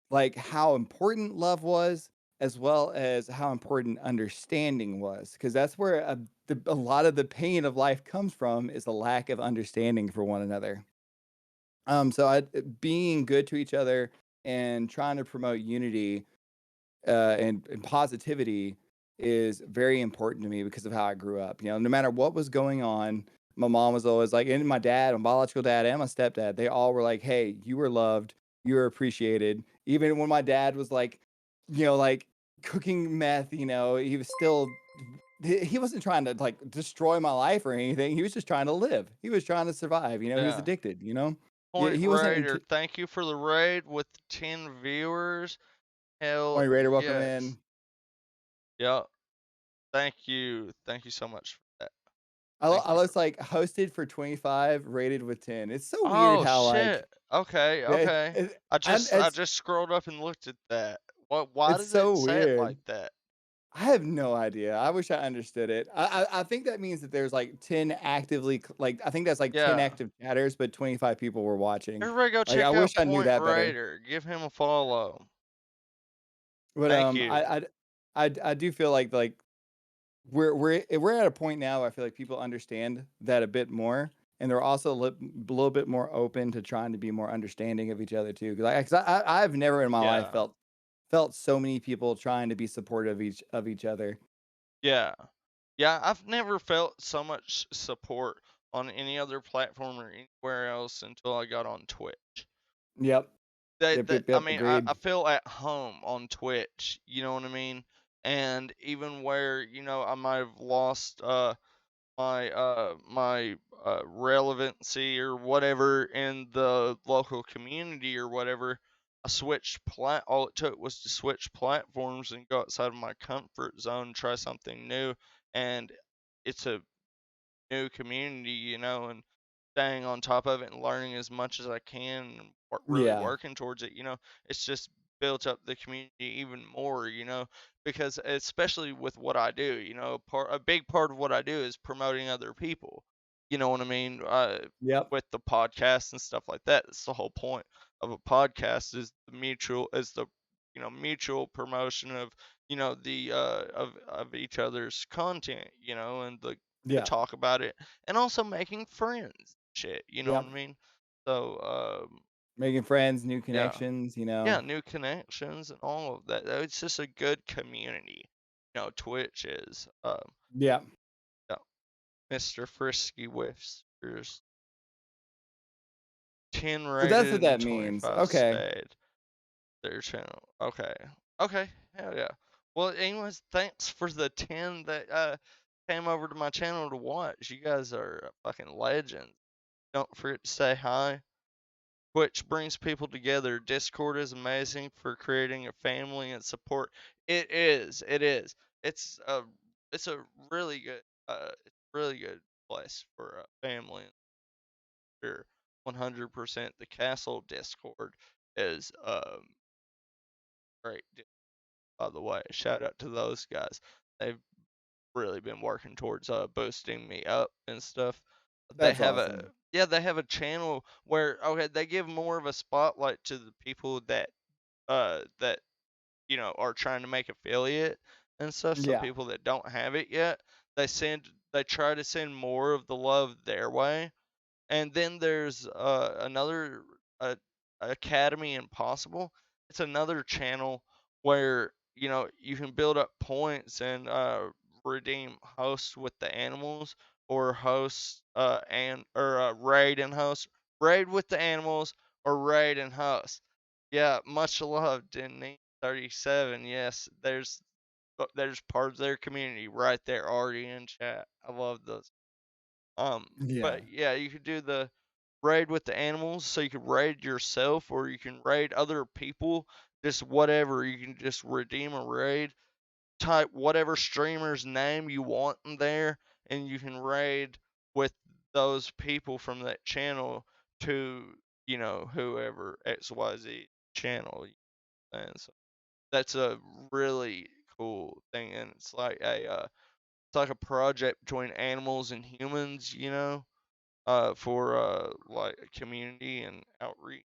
like how important love was as well as how important understanding was because that's where a lot of the pain of life comes from is a lack of understanding for one another. So being good to each other and trying to promote unity and positivity is very important to me because of how I grew up. No matter what was going on, my mom was always like, and my dad, my biological dad, and my stepdad, they all were like, "Hey, you were loved, you were appreciated." Even when my dad was like cooking meth, he was still. He wasn't trying to like destroy my life or anything. He was just trying to live. He was trying to survive. He was Yeah. addicted. Point He wasn't Raider, into. thank you for the raid with 10 viewers. Hell Morning Raider, welcome yes. in. Yep. Thank you. Thank you so much for that. Thank I you for was like hosted for 25, rated with 10. It's so weird Oh how like shit. Okay, yeah, okay. I it's just scrolled up and looked at that. Why it's did it so say it weird. like that? I have no idea. I wish I understood it. I think that means that there's like 10 actively like I think that's like 10 Yeah. active chatters, but 25 people were watching. Everybody go Like I check wish out I knew Point that better. Raider. Give him a follow. But Thank you. I do feel like we're at a point now where I feel like people understand that a bit more, and they're also a little bit more open to trying to be more understanding of each other too. Because I've never in my life Yeah. felt so many people trying to be supportive of each other. Yeah. Yeah, I've never felt so much support on any other platform or anywhere else until I got on Twitch. Yep, That yep, that yep, I yep. mean, I Agreed. feel at home on Twitch, you know what I mean? And even where, I might have lost my relevancy or whatever in the local community or whatever, I switched all it took was to switch platforms and go outside of my comfort zone, try something new, and it's a new community, and staying on top of it and learning as much as I can and really Yeah, working towards it, it's just built up the community even more, because especially with what I do, a big part of what I do is promoting other people. You know what I mean? yep, With the podcast and stuff like that. That's the whole point of a podcast is the mutual promotion of the of each other's content, and the to yeah, talk about it and also making friends shit, you know what yep. I mean? So, Making friends, new yeah. connections. Yeah, new connections and all of that. It's just a good community. Twitch is. Yeah. Yeah, Mr. Frisky Whiskers. 10 So that's rated what and that means. 25 Okay. stayed. Their channel. Okay. Okay. Hell yeah. Well, anyways, thanks for the 10 that came over to my channel to watch. You guys are fucking legends. Don't forget to say hi. Twitch brings people together. Discord is amazing for creating a family and support. It is. It is. It's a it's a really good really good place for a family. Sure. 100% the castle Discord is great. By the way, shout out to those guys. They've really been working towards boosting me up and stuff. They That's have awesome. a yeah, they have a channel where okay, they give more of a spotlight to the people that are trying to make affiliate and stuff. So Yeah. people that don't have it yet, they try to send more of the love their way. And then there's another uh, Academy Impossible. It's another channel where you can build up points and redeem hosts with the animals, or hosts and or raid and host, raid with the animals, or raid and host. Yeah, much love, Denny 37. Yes, there's part of their community right there already in chat. I love those. Yeah. But yeah, you could do the raid with the animals, so you could raid yourself or you can raid other people, just whatever. You can just redeem a raid, type whatever streamer's name you want in there, and you can raid with those people from that channel to, whoever XYZ channel. And so that's a really cool thing, and it's like a project between animals and humans, for like a community and outreach.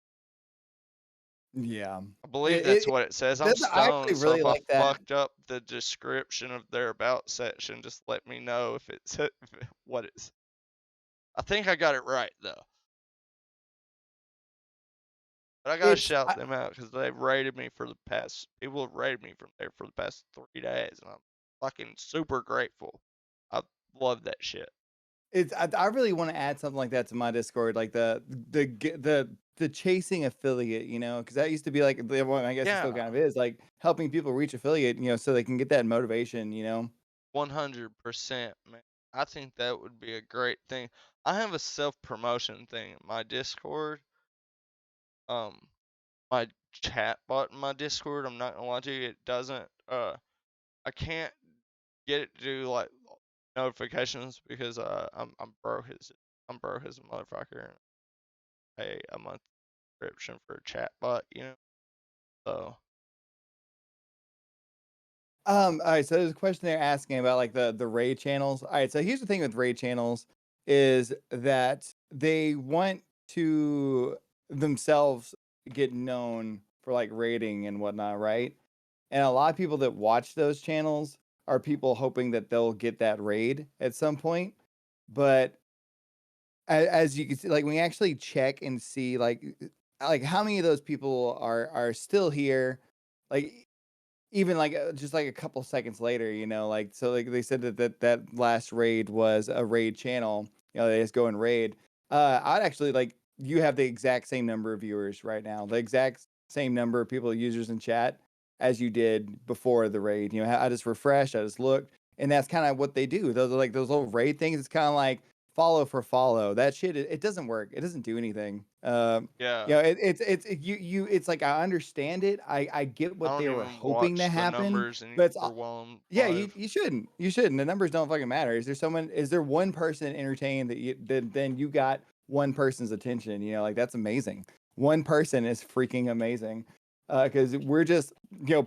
Yeah. I believe It, that's it, what it says. I'm that's I stoned, actually so really if I like that. fucked up the description of their about section, just let me know if it's what it's. I think I got it right though, but I gotta It's shout them out because they've rated me for the past. People have rated me from there for the past 3 days, and I'm fucking super grateful. I love that shit. I really want to add something like that to my Discord, like the chasing affiliate, because that used to be like the one. I guess it still Yeah, kind of is like helping people reach affiliate, so they can get that motivation. 100%, man. I think that would be a great thing. I have a self promotion thing in my Discord. Um, my chat bot in my Discord. I'm not gonna lie to you, it doesn't. I can't get it to do like notifications because I'm broke as a motherfucker and pay a month subscription for a chat bot. So All right, so there's a question they're asking about like the raid channels. All right, so here's the thing with raid channels is that they want to themselves get known for like rating and whatnot, right? And a lot of people that watch those channels are people hoping that they'll get that raid at some point. But as you can see, like when you actually check and see like how many of those people are still here, like even like just like a couple seconds later, like so like they said that last raid was a raid channel, they just go and raid. I'd actually like you have the exact same number of viewers right now, the exact same number of people, users in chat as you did before the raid. I just refreshed, I just looked, and that's kind of what they do. Those are like those little raid things. It's kind of like follow for follow. That shit, it doesn't work. It doesn't do anything. yeah, It's like I understand it. I get I what don't they were even hoping to watch the happen, numbers but it's anymore while I'm yeah, you live. you shouldn't. You shouldn't. The numbers don't fucking matter. Is there one person entertained then you got one person's attention, like that's amazing. One person is freaking amazing. Because we're just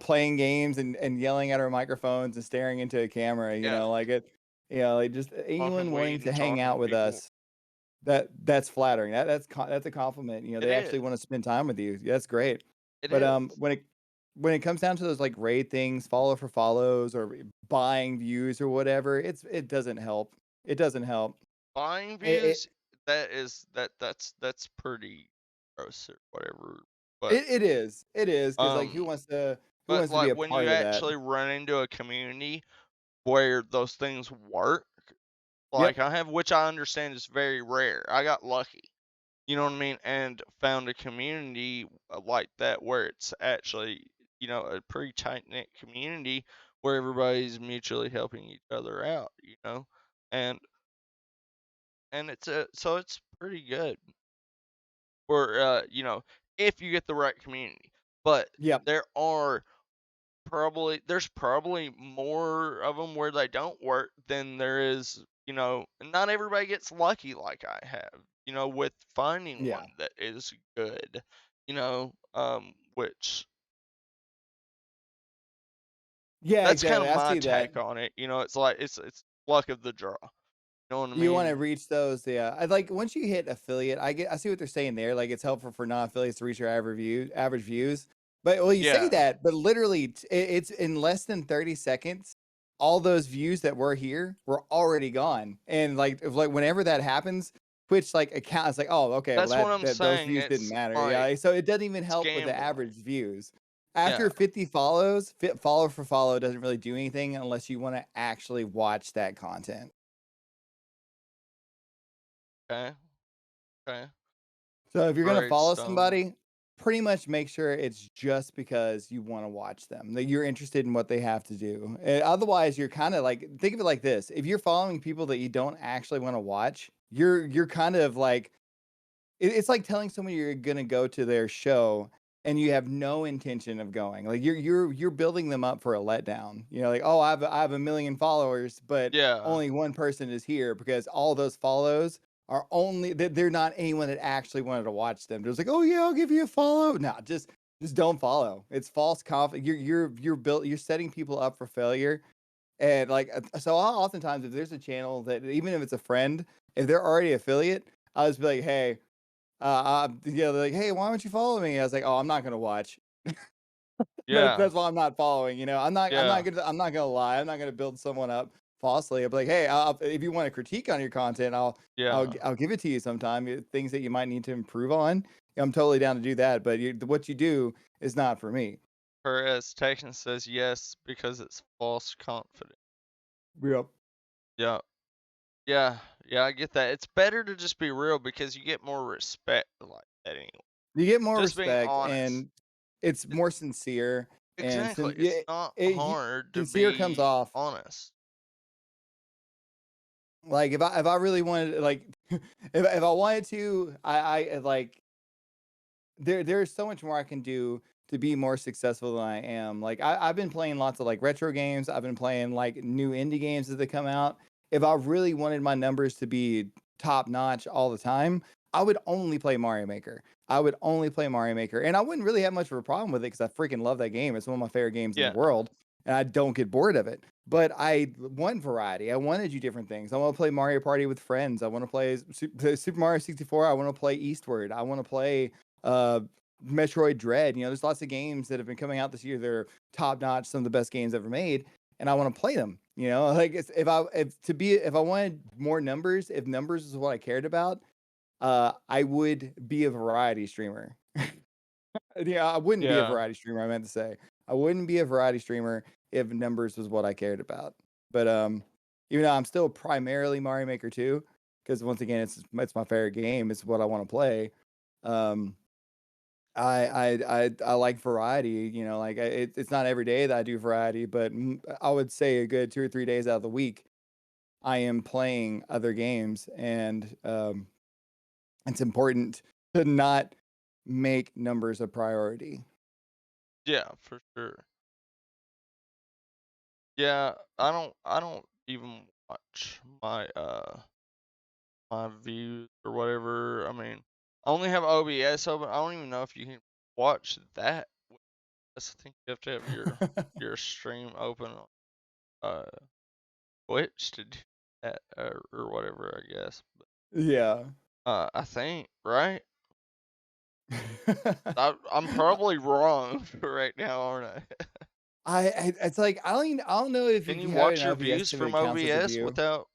playing games and yelling at our microphones and staring into a camera, Yeah, like it, like just smoking anyone wanting weed to and hang talking out to with people. us, that's flattering. That's a compliment. It They actually is. want to spend time with you. That's great. It But is. when it comes down to those like raid things, follow for follows or buying views or whatever, it doesn't help. It doesn't help. Buying It views, that's pretty gross or whatever. But it is because like um who but wants to be like a when you part of that? actually run into a community where those things work, like Yep. I have, which I understand is very rare. I got lucky. you know what I mean, and found a community like that where it's actually, a pretty tight knit community where everybody's mutually helping each other out, and it's pretty good for if you get the right community. But Yep. there are there's probably more of them where they don't work than there is, and not everybody gets lucky like I have, with finding Yeah. one that is good, which Yeah, that's kind exactly. of I my see that. take on it. It's like it's luck of the draw. You know what I You wanna mean? reach those, yeah. I like, once you hit affiliate, I see what they're saying there, like, it's helpful for non-affiliates to reach their average views. But well, you say Yeah, that, but literally, it's in less than 30 seconds, all those views that were here were already gone. And, like, if, like, whenever that happens, Twitch, like, account is like, "Oh, okay, well, that's what I'm that those saying. views didn't It's matter." Yeah, like like, so it doesn't even it's help with the gambling. average views. Yeah. After 50 follows, follow for follow doesn't really do anything unless you wanna actually watch that content. Okay. Okay. So if you're gonna Great follow stone. somebody, pretty much make sure it's just because you wanna watch them, that you're interested in what they have to do. Otherwise, you're kinda like, think of it like this, if you're following people that you don't actually wanna watch, you're kind of like, it's like telling someone you're gonna go to their show and you have no intention of going. Like, you're building them up for a letdown. You know, like, "Oh, I have a million followers, but Yeah. only one person is here," because all those follows are only, they're not anyone that actually wanted to watch them. Just like, "Oh, yeah, I'll give you a follow." No, just don't follow. It's false confidence. You're setting people up for failure. And, like, so I'll oftentimes, if there's a channel that, even if it's a friend, if they're already affiliate, I'll just be like, "Hey," they're like, "Hey, why don't you follow me?" I was like, "Oh, I'm not gonna watch." Yeah. That's why I'm not following, Yeah. I'm not gonna lie, I'm not gonna build someone up falsely. I'll be like, "Hey, if you want a critique on your content, Yeah. I'll give it to you sometime, things that you might need to improve on." I'm totally down to do that, but what you do is not for me. Whereas Tekken says yes because it's false confidence. Yep. Yeah. Yeah. Yeah, I get that. It's better to just be real because you get more respect like that anyway. You get more Just being respect, honest. and it's It, more sincere, and exactly. sin It's yeah, not you hard to sincere comes be off. honest. Like, if I really wanted, like, if I wanted to, like, there's so much more I can do to be more successful than I am. Like, I've been playing lots of, like, retro games. I've been playing, like, new indie games as they come out. If I really wanted my numbers to be top notch all the time, I would only play Mario Maker. I would only play Mario Maker, and I wouldn't really have much of a problem with it because I freaking love that game. It's one of my favorite games in the Yeah. world, and I don't get bored of it. But I want variety. I want to do different things. I want to play Mario Party with friends. I want to play Super Mario 64. I want to play Eastward. I want to play uh Metroid Dread. There's lots of games that have been coming out this year. They're top notch, some of the best games ever made, and I want to play them. Like, if I wanted more numbers, if numbers is what I cared about, I would be a variety streamer. Yeah, I wouldn't be a Yeah. variety streamer. I meant to say I wouldn't be a variety streamer if numbers was what I cared about. But even though I'm still primarily Mario Maker 2, because once again, it's my favorite game. It's what I want to play. Um, I like variety, like, it's not every day that I do variety, but I would say a good 2 or 3 days out of the week, I am playing other games, and, it's important to not make numbers a priority. Yeah, for sure. Yeah, I don't even watch my views or whatever. I mean, I only have OBS open. I don't even know if you can watch that. I think you have to have your stream open on uh Twitch to do that, or whatever, I guess. But, Yeah. I think, right? I'm probably wrong right now, aren't I? It's like, I don't know if Can you you have it watch in your OBS views if from it counts as a OBS view. without?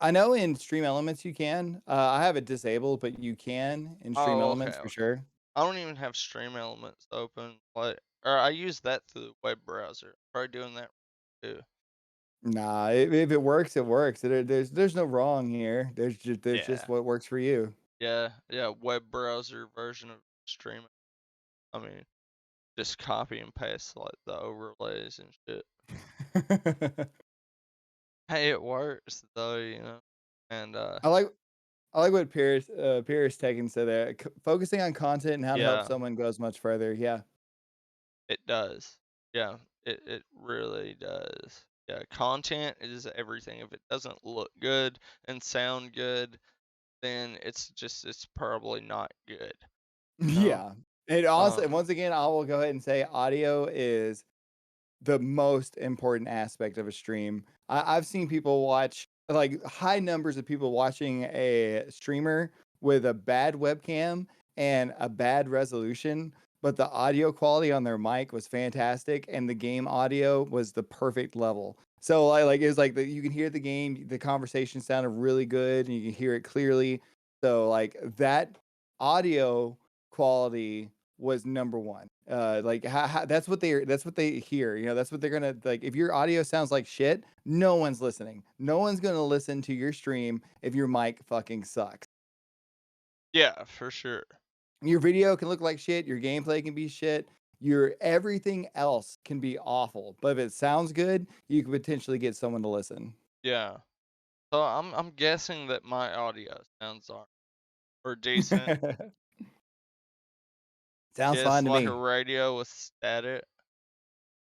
I know in Stream Elements you can. I have it disabled, but you can in Stream Oh, okay, Elements for okay. sure. I don't even have Stream Elements open, or I use that through the web browser. Probably doing that too. Nah, if it works, it works. There's no wrong here. There's just Yeah. what works for you. Yeah, web browser version of streaming. I mean, just copy and paste like the overlays and shit. Hey, it works though, and I like I like what Pierce Tegan said there. Focusing on content and how to help yeah, someone goes much further. Yeah. it does. Yeah, it really does. Yeah, content is everything. If it doesn't look good and sound good, then it's probably not good, you know? Yeah. And also, Um, once again, I will go ahead and say audio is the most important aspect of a stream. I've seen people watch like high numbers of people watching a streamer with a bad webcam and a bad resolution, but the audio quality on their mic was fantastic and the game audio was the perfect level. So like it was like you can hear the game, the conversation sounded really good and you can hear it clearly. So like that audio quality was number one. Like that's what they hear. You know, that's what they're gonna like. If your audio sounds like shit, no one's listening. No one's gonna listen to your stream if your mic fucking sucks. yeah, for sure. Your video can look like shit. Your gameplay can be shit. Your everything else can be awful. But if it sounds good, you could potentially get someone to listen. Yeah. So I'm guessing that my audio sounds are or decent. Sounds It's fine to like a me. radio with static.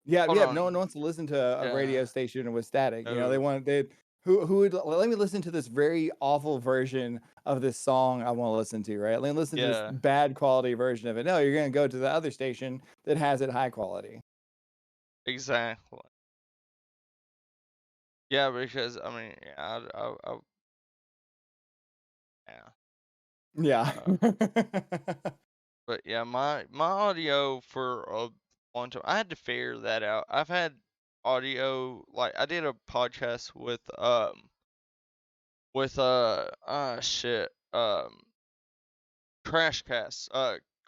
Yeah, Hold yeah. No one on. wants to listen to a radio Yeah. station with static. You know, they No. want they who would let me listen to this very awful version of this song I want to listen to, right? Let me listen to this Yeah. bad quality version of it. No, you're gonna go to the other station that has it high quality. Exactly. Yeah, because I mean, yeah, yeah. Yeah. Uh, but yeah, my audio for a long time, I had to figure that out. I've had audio like I did a podcast with shit Crashcast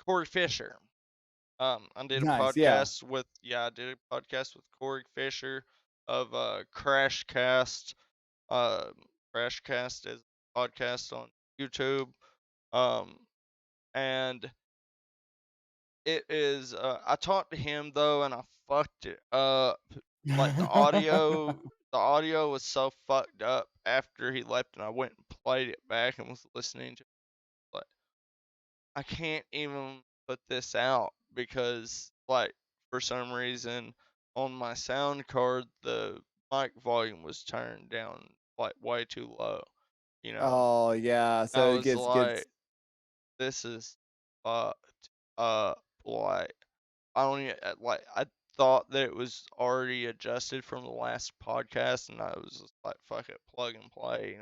Corey Fisher. I did a Nice. Yeah. podcast with I did a podcast with Corey Fisher of Crashcast. Uh, Crashcast is a podcast on YouTube. Um, and it is. I talked to him though, and I fucked it up. Like the audio was so fucked up after he left, and I went and played it back and was listening to. Like, I can't even put this out because, like, for some reason, on my sound card, the mic volume was turned down like way too low. You know, Oh yeah. I So it was gets like, this is fucked up. Like, I don't even, like, I thought that it was already adjusted from the last podcast, and I was just like, fuck it, plug and play.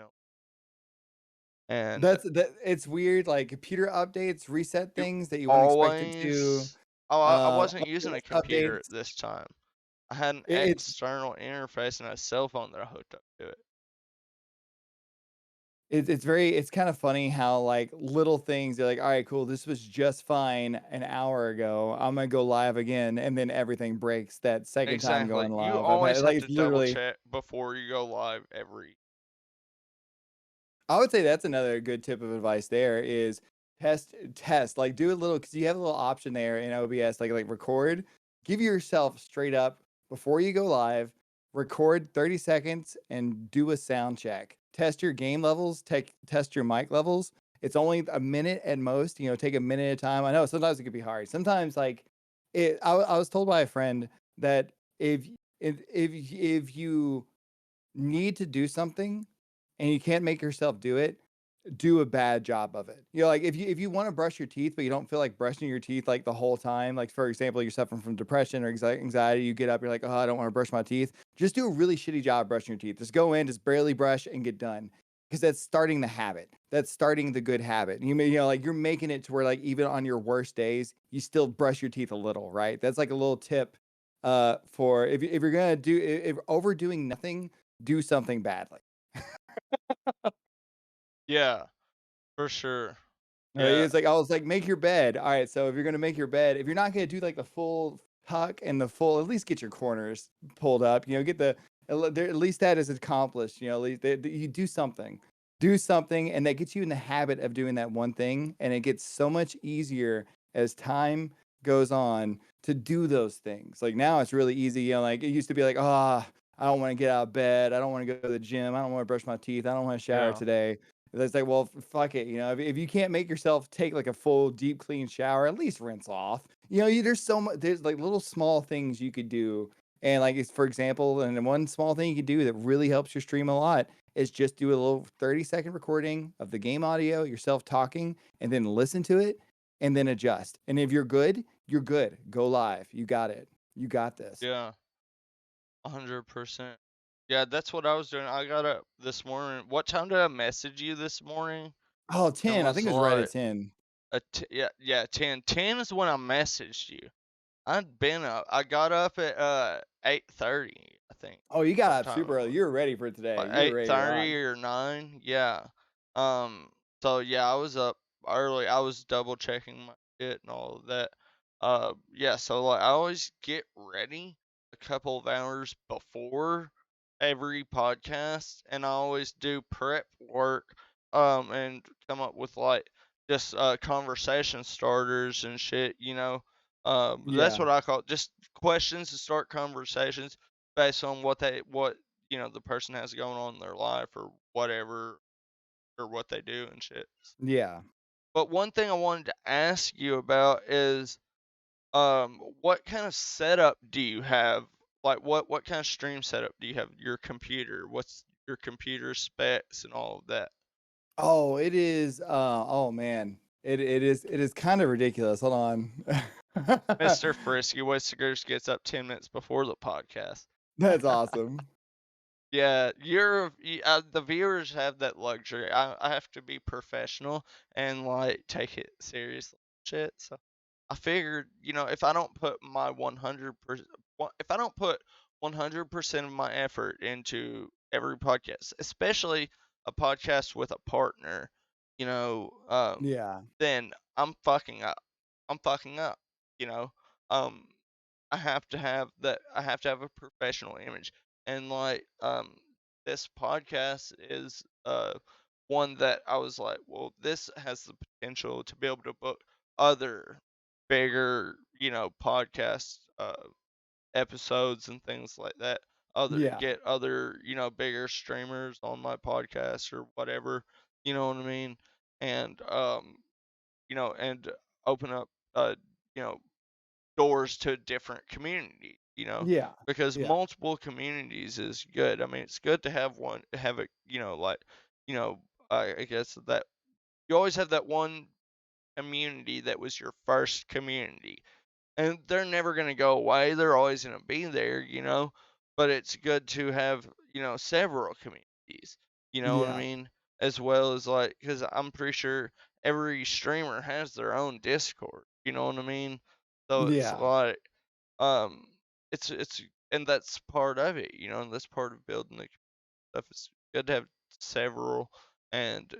And that it's weird. Like computer updates reset you things that you wouldn't expect it to. always, oh, I wasn't using a OS computer updates. at this time. I had an It's external interface and a cell phone that I hooked up to it. it's kind of funny how like little things you're like, all right, cool, this was just fine an hour ago. I'm gonna go live again, and then everything breaks that second time Exactly. going You live. I've always had have like to it's double literally. check before you go live every. I would say that's another good tip of advice. There is test like do a little because you have a little option there in OBS like record. Give yourself straight up before you go live. Record 30 seconds and do a sound check. Test your game levels. Test your mic levels. It's only a minute at most. You know, take a minute at a time. I know sometimes it could be hard. Sometimes like it. I was told by a friend that if you need to do something and you can't make yourself do a bad job of it. You know, like if you want to brush your teeth, but you don't feel like brushing your teeth like the whole time, like for example, you're suffering from depression or anxiety, you get up, you're like, oh, I don't want to brush my teeth. Just do a really shitty job brushing your teeth. Just go in, just barely brush and get done. Because that's starting the habit. That's starting the good habit. You know, like you're making it to where like even on your worst days, you still brush your teeth a little, right? That's like a little tip for if you're gonna do if overdoing nothing, do something badly. Yeah, for sure. Yeah. It's like I was like, make your bed. All right, so if you're gonna make your bed, if you're not gonna do like the full tuck and the full, at least get your corners pulled up. You know, get at least that is accomplished. You know, at least you do something. do something, and that gets you in the habit of doing that one thing, and it gets so much easier as time goes on to do those things. Like, now it's really easy, like, it used to be like, "Ah, I don't wanna get out of bed, I don't wanna go to the gym, I don't wanna brush my teeth, I don't wanna shower Yeah. today." It's like, well, fuck it, if you can't make yourself take, like, a full deep clean shower, at least rinse off. There's so much, there's, like, little small things you could do, and, like, it's for example, and one small thing you could do that really helps your stream a lot is just do a little 30-second recording of the game audio, yourself talking, and then listen to it, and then adjust. And if you're good, you're good. Go live. You got it. You got this. Yeah. 100%. Yeah, that's what I was doing. I got up this morning. What time did I message you this morning? Oh, And 10. I was think it was right at like, 10. yeah, yeah, 10. 10 is when I messaged you. I'd been up. I got up at 8:30, I think. Oh, you got What up time super it early. was? You were ready for today. Like You were ready to rock. 8:30 or 9. Yeah. Um. So yeah, I was up early. I was double checking my shit and all of that. Yeah. So like, I always get ready a couple of hours before every podcast, and I always do prep work. And come up with like just conversation starters and shit. That's Yeah. what I call it, just questions to start conversations based on what the person has going on in their life or whatever, or what they do and shit. Yeah. But one thing I wanted to ask you about is what kind of setup do you have? Like what kind of stream setup do you have? Your computer? What's your computer specs and all of that? Oh, it is. Oh man, it is kind of ridiculous. Hold on. Mr. Frisky Whiskers gets up 10 minutes before the podcast. That's awesome. Yeah, the viewers have that luxury. I have to be professional and like take it seriously, shit. So I figured, if I don't put my 100%, if I don't put 100% of my effort into every podcast, especially a podcast with a partner, you know, um, Yeah. then I'm fucking up. I'm fucking up. You know, um, I have to have that. I have to have a professional image, and like, this podcast is one that I was like, well, this has the potential to be able to book other bigger, podcast episodes and things like that. Yeah. Get other, bigger streamers on my podcast or whatever. You know what I mean? And and open up, you know, doors to different community, Yeah. because Yeah. multiple communities is good. I mean, it's good to have it, like, you know, I guess that you always have that one community that was your first community, and they're never going to go away. They're always going to be there, but it's good to have, several communities, you know what I Yeah. mean? As well as like, because I'm pretty sure every streamer has their own Discord, you know what I mean? So it's Yeah. like, um, it's and that's part of it, and that's part of building the stuff. It's good to have several, and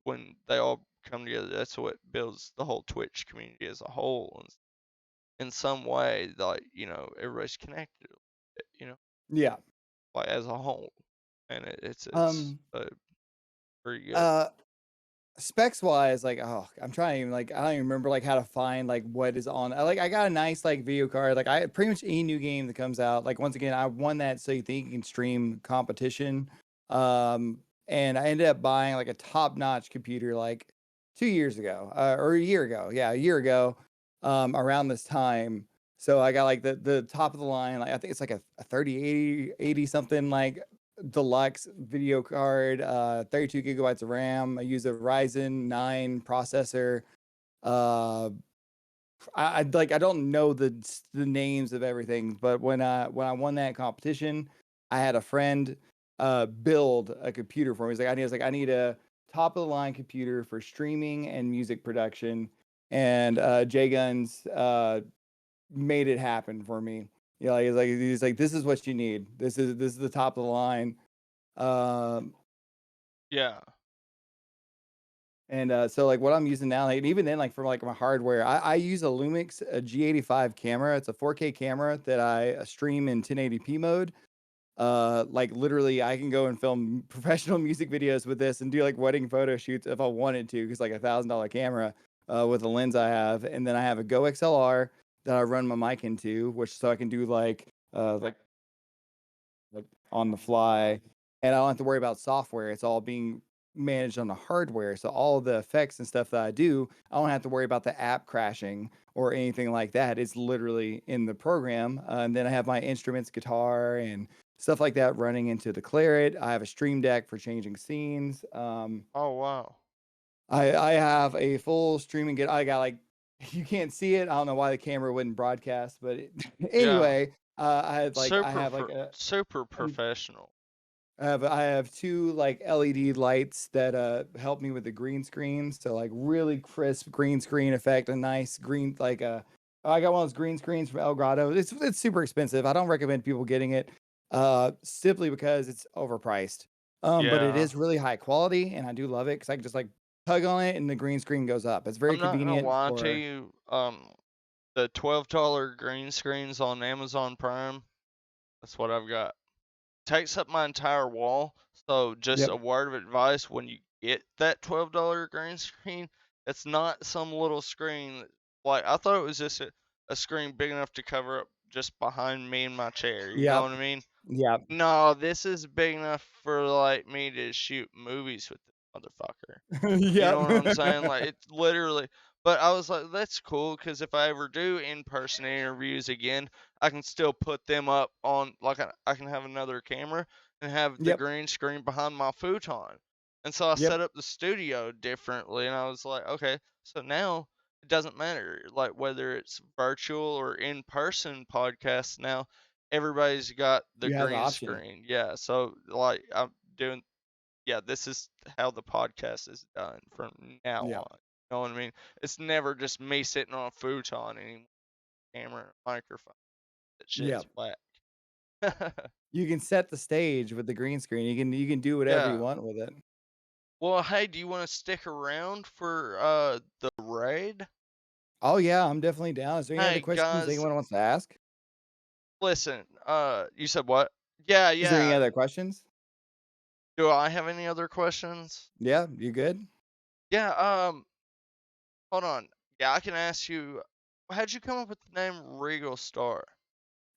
when they all come together, that's what builds the whole Twitch community as a whole. And in some way, like, everybody's connected, Yeah. like as a whole, and it's Um. pretty good. Uh. Specs wise, like, oh, I'm trying to even like, I don't even remember like how to find like what is on. I got a nice like video card. Like, I pretty much any new game that comes out. Like, once again, I won that so you think you can stream competition. And I ended up buying like a top notch computer like 2 years ago, or a year ago. Yeah, a year ago, around this time. So I got like the top of the line. Like, I think it's like a 3080 something, like deluxe video card, 32 gigabytes of RAM. I use a Ryzen 9 processor. Uh, I don't know the names of everything, but when I won that competition, I had a friend build a computer for me. I need a top of the line computer for streaming and music production, and J Guns made it happen for me. He's like, this is what you need. This is the top of the line. Um, Yeah, and so like what I'm using now, like, and even then, like for like my hardware, I use a Lumix a G85 camera. It's a 4K camera that I stream in 1080p mode. Like literally I can go and film professional music videos with this and do like wedding photo shoots if I wanted to, because like $1,000 camera with the lens I have, and then I have a Go XLR that I run my mic into, which so I can do like on the fly, and I don't have to worry about software. It's all being managed on the hardware. So all of the effects and stuff that I do, I don't have to worry about the app crashing or anything like that. It's literally in the program. And then I have my instruments, guitar and stuff like that running into the Claret. I have a stream deck for changing scenes. Oh wow. I have a full streaming get. I got like you can't see it. I don't know why the camera wouldn't broadcast, but Yeah. anyway, I have like Super a professional. I have 2 like LED lights that help me with the green screen. So like really crisp green screen effect, a nice green I got one of those green screens from Elgato. It's super expensive. I don't recommend people getting it simply because it's overpriced. But it Yeah. is really high quality and I do love it because I can just like tug on it and the green screen goes up. It's very I'm not gonna convenient lie to for you. The $12 green screens on Amazon Prime. That's what I've got. Takes up my entire wall. So just yep. a word of advice: when you get that $12 green screen, it's not some little screen. Like I thought it was just a screen big enough to cover up just behind me and my chair. You know Yep. what I mean? Yep. No, this is big enough for like me to shoot movies with this motherfucker. You know yep. what I'm saying? Like it's literally. But I was like, that's cool because if I ever do in-person interviews again, I can still put them up on like I can have another camera and have the yep. green screen behind my futon. And so I Yep. set up the studio differently, and I was like, okay, so now it doesn't matter like whether it's virtual or in-person podcasts. Now everybody's got the You have the green option. screen. Yeah, so like I'm doing yeah, this is how the podcast is done from now Yeah. on. You know what I mean? It's never just me sitting on a futon anymore. Camera and microphone. That Yeah. shit's whack. You can set the stage with the green screen. You can do whatever you Yeah. want with it. Well, hey, do you want to stick around for the raid? Oh yeah, I'm definitely down. Is there any other Hey questions guys, anyone wants to ask? listen. You said what? Yeah, Is there any yeah. other questions? Do I have any other questions? Yeah, you good? Yeah. Hold on. Yeah, I can ask you. How'd you come up with the name Regal Star?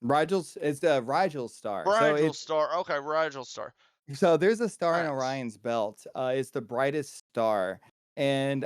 Rigel's it's a Rigel star. Rigel Star. Okay, Rigel Star. So there's a star in Nice. Orion's belt. It's the brightest star, and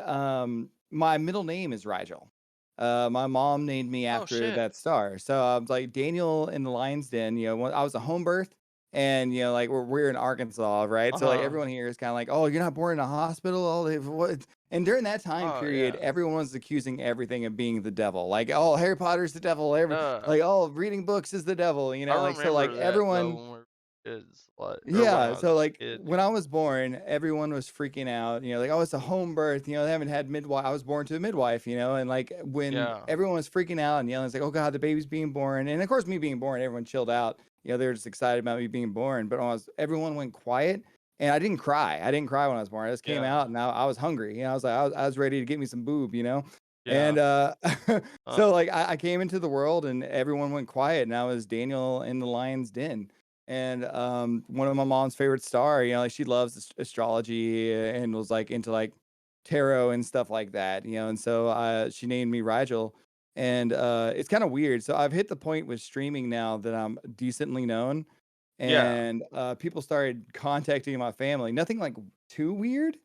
my middle name is Rigel. My mom named me Oh after shit. that star. So I was like Daniel in the Lion's Den. When I was a home birth, and like we're in Arkansas, right? Uh So like huh. everyone here is kind of like, oh, you're not born in a hospital. Oh, what? And during that time Oh period, yeah. everyone was accusing everything of being the devil. Like, oh, Harry Potter's the devil. Uh, Like, oh, reading books is the devil. I Like so, like remember that though everyone when we were kids, like or when yeah, I was so, a like, kid. when I was born, everyone was freaking out, like, "Oh, it's a home birth," they haven't had midwife I was born to a midwife, and, like, when Yeah. everyone was freaking out and yelling, it's like, "Oh god, the baby's being born," and, of course, me being born, everyone chilled out, they were just excited about me being born, but when everyone went quiet, and I didn't cry when I was born, I just came Yeah. out, and I was hungry, I was ready to get me some boob. Yeah. And, Uh, so, like, I came into the world, and everyone went quiet, and I was Daniel in the lion's den. And one of my mom's favorite star, like she loves astrology and was like into like tarot and stuff like that, and so she named me Rigel. And it's kind of weird. So I've hit the point with streaming now that I'm decently known, yeah. and people started contacting my family. Nothing like too weird,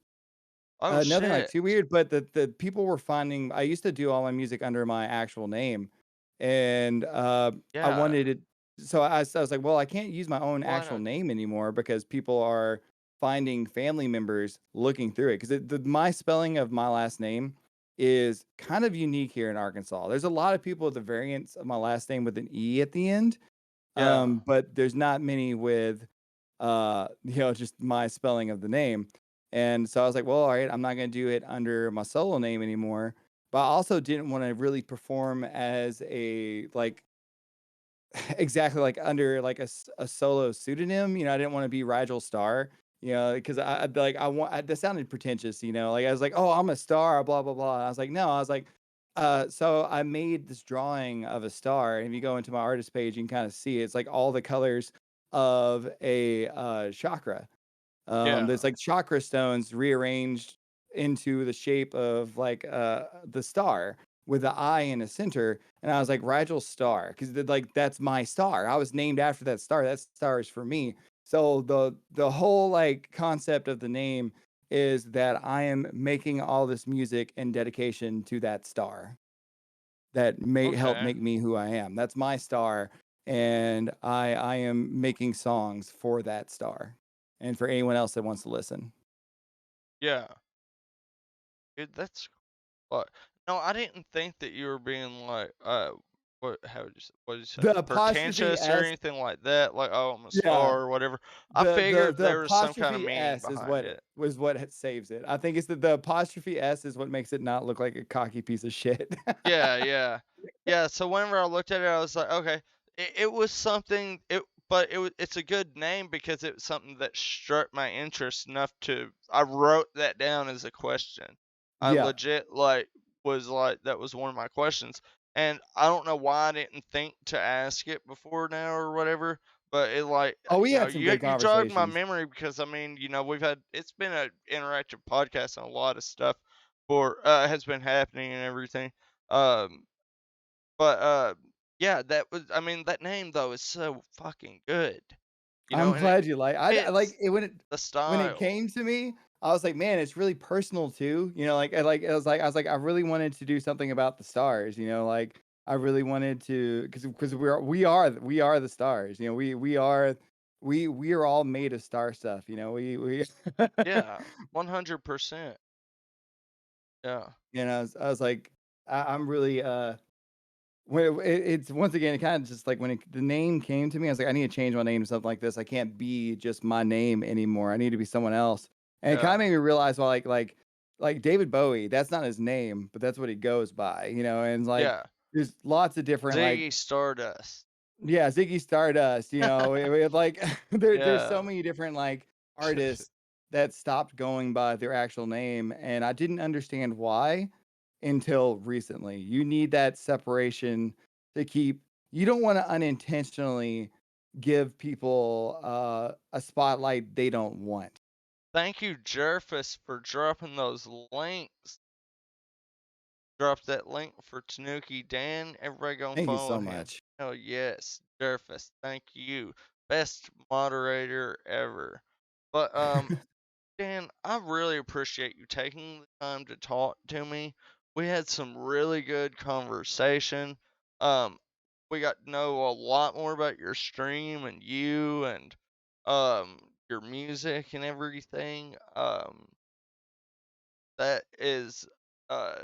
Oh nothing like shit. too weird, but the people were finding I used to do all my music under my actual name, and, I Yeah. wanted it so I was like, "Well, I can't use my own Why actual not? name anymore because people are finding family members looking through it." 'Cause my spelling of my last name is kind of unique here in Arkansas. There's a lot of people with the variants of my last name with an E at the end, Yeah. but there's not many with, just my spelling of the name. And so I was like, well, all right, I'm not going to do it under my solo name anymore. But I also didn't want to really perform as like, exactly like under like a solo pseudonym. I didn't want to be Rigel Star, because I'd be like, that sounded pretentious, like I was like, oh, I'm a star, blah, blah, blah. And I was like, no, I was like, so I made this drawing of a star. And if you go into my artist page, you can kind of see it's like all the colors of a chakra. Yeah. There's like chakra stones rearranged into the shape of like the star with the eye in the center. And I was like, Rigel's star, because like that's my star. I was named after that star. That star is for me. So the whole like concept of the name is that I am making all this music in dedication to that star that may help Okay. make me who I am. That's my star, and I am making songs for that star, and for anyone else that wants to listen. Yeah. Dude, that's what. No, I didn't think that you were being like, what did you say? The apostrophe Pretentious or S, anything like that. Like, oh, I'm a yeah. star or whatever. I The figured the there was some kind of apostrophe meaning S is behind what it. was what saves it. I think it's the apostrophe S is what makes it not look like a cocky piece of shit. Yeah, yeah. Yeah, so whenever I looked at it, I was like, okay, it was something but it's a good name because it was something that struck my interest enough to I wrote that down as a question. I Yeah. legit was like that was one of my questions. And I don't know why I didn't think to ask it before now or whatever, but it Oh, we had some you good you jogged my conversations. memory because I mean, it's been an interactive podcast and a lot of stuff has been happening and everything. Um, but yeah, that was I mean, that name though is so fucking good, I'm and it glad you like I like fits it the when it style. came to me, I was like, "Man, it's really personal too." I was like, I really wanted to do something about the stars, like I really wanted to because we are the stars, we are all made of star stuff, we Yeah, 100%. Yeah, I was like, I'm really Well, it's once again, it kind of just like when the name came to me, I was like, I need to change my name to something like this. I can't be just my name anymore. I need to be someone else. And it kind of yeah, made me realize, well, like David Bowie, that's not his name, but that's what he goes by, And like, yeah. there's lots of different Ziggy like, Stardust. yeah, Ziggy Stardust, like there's so Yeah. many different like artists that stopped going by their actual name, and I didn't understand why until recently. You need that separation to keep. You don't want to unintentionally give people a spotlight they don't want. Thank you, Jerfus, for dropping those links. Drop that link for Tanuki Dan. Everybody gonna Thank you follow so him. much. Oh yes, Jerfus. Thank you. Best moderator ever. But Dan, I really appreciate you taking the time to talk to me. We had some really good conversation. Um, we got to know a lot more about your stream and you and your music and everything. That is uh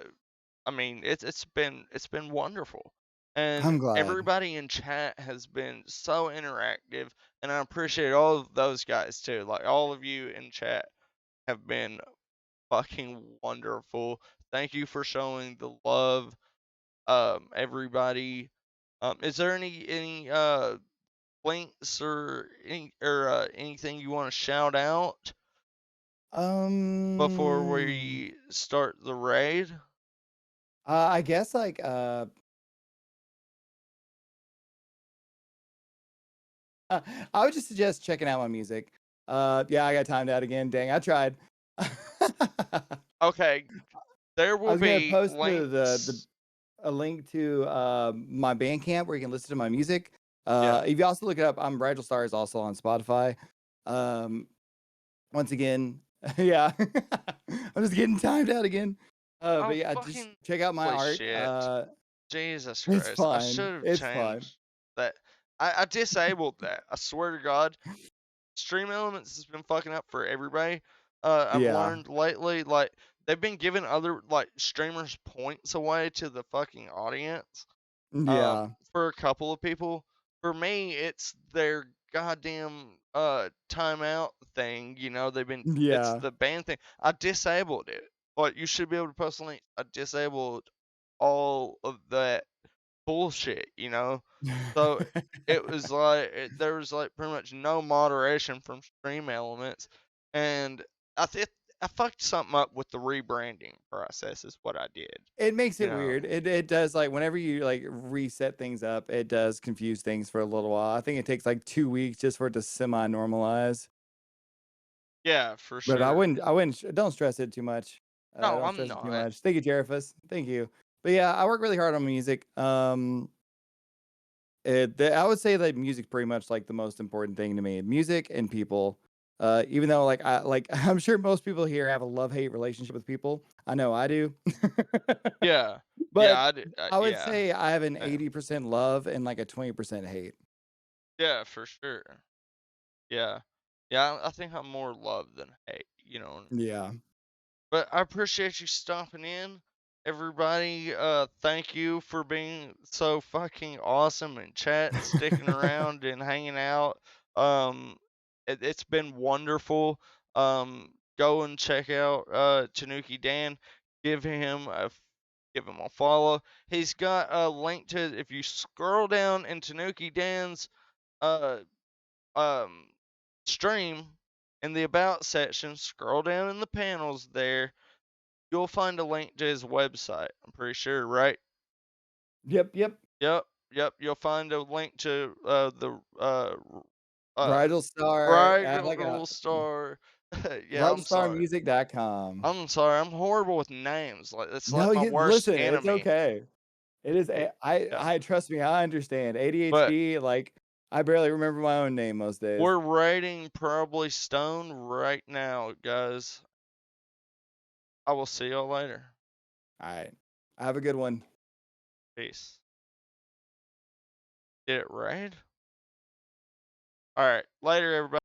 I mean, it's been wonderful. And I'm glad. everybody in chat has been so interactive and I appreciate all of those guys too. Like all of you in chat have been fucking wonderful. Thank you for showing the love, everybody. Is there any links or anything you want to shout out before Um, we start the raid? I guess like I would just suggest checking out my music. Yeah, I got timed out again. Dang, I tried. Okay, there I will was gonna be post the links. a link to my Bandcamp where you can listen to my music. Yeah. If you also look it up, I'm Rigel Star is also on Spotify. Um, once again, yeah, I'm just getting timed out again. Oh But yeah, just fucking check out my holy art. shit. Jesus It's Christ. I fun. should have It's fun. changed that. I disabled that. I swear to God. Stream Elements has been fucking up for everybody. I've Yeah, learned lately, like they've been giving other like streamers points away to the fucking audience. yeah, For a couple of people. For me, it's their goddamn timeout thing. It's yeah. the ban thing. I disabled it. Like you should be able to post links. I disabled all of that bullshit. So it was like there was like pretty much no moderation from Stream Elements, and I think I fucked something up with the rebranding process is what I did. It makes You it know. weird. It does, like, whenever you, like, reset things up, it does confuse things for a little while. I think it takes, like, 2 weeks just for it to semi-normalize. Yeah, for But sure. I wouldn't don't stress it too much. No, Don't I'm stress it too not. much. Thank you, Jerifus. Thank you. But yeah, I work really hard on music. I would say that music's pretty much like the most important thing to me. Music and people. Even though I'm sure most people here have a love-hate relationship with people. I know I do. Yeah. Yeah, But I do. I would Yeah. say I have an Same. 80% love and like a 20% hate. Yeah, for sure. Yeah. Yeah, I think I'm more love than hate, you know. Yeah. But I appreciate you stopping in. Everybody, thank you for being so fucking awesome and chatting, sticking around and hanging out. Um, it's been wonderful. Go and check out Tanuki Dan. Give him a give him a follow. He's got a link to if you scroll down in Tanuki Dan's uh um stream in the about section, scroll down in the panels there, you'll find a link to his website. I'm pretty sure, right? Yep, yep. Yep, yep. You'll find a link to the Bridal Star, Bridal Star. Yeah, I'm sorry. bridalstarmusic.com. I'm sorry. I'm horrible with names. Like it's like No, my you worst listen, it's enemy. okay. It is Eh, Yeah, I trust me, I understand. but ADHD, like I barely remember my own name most days. we're rating probably Stone right now, guys. I will see y'all later. All right. Have a good one. Peace. Did it right? All right. Later, everybody.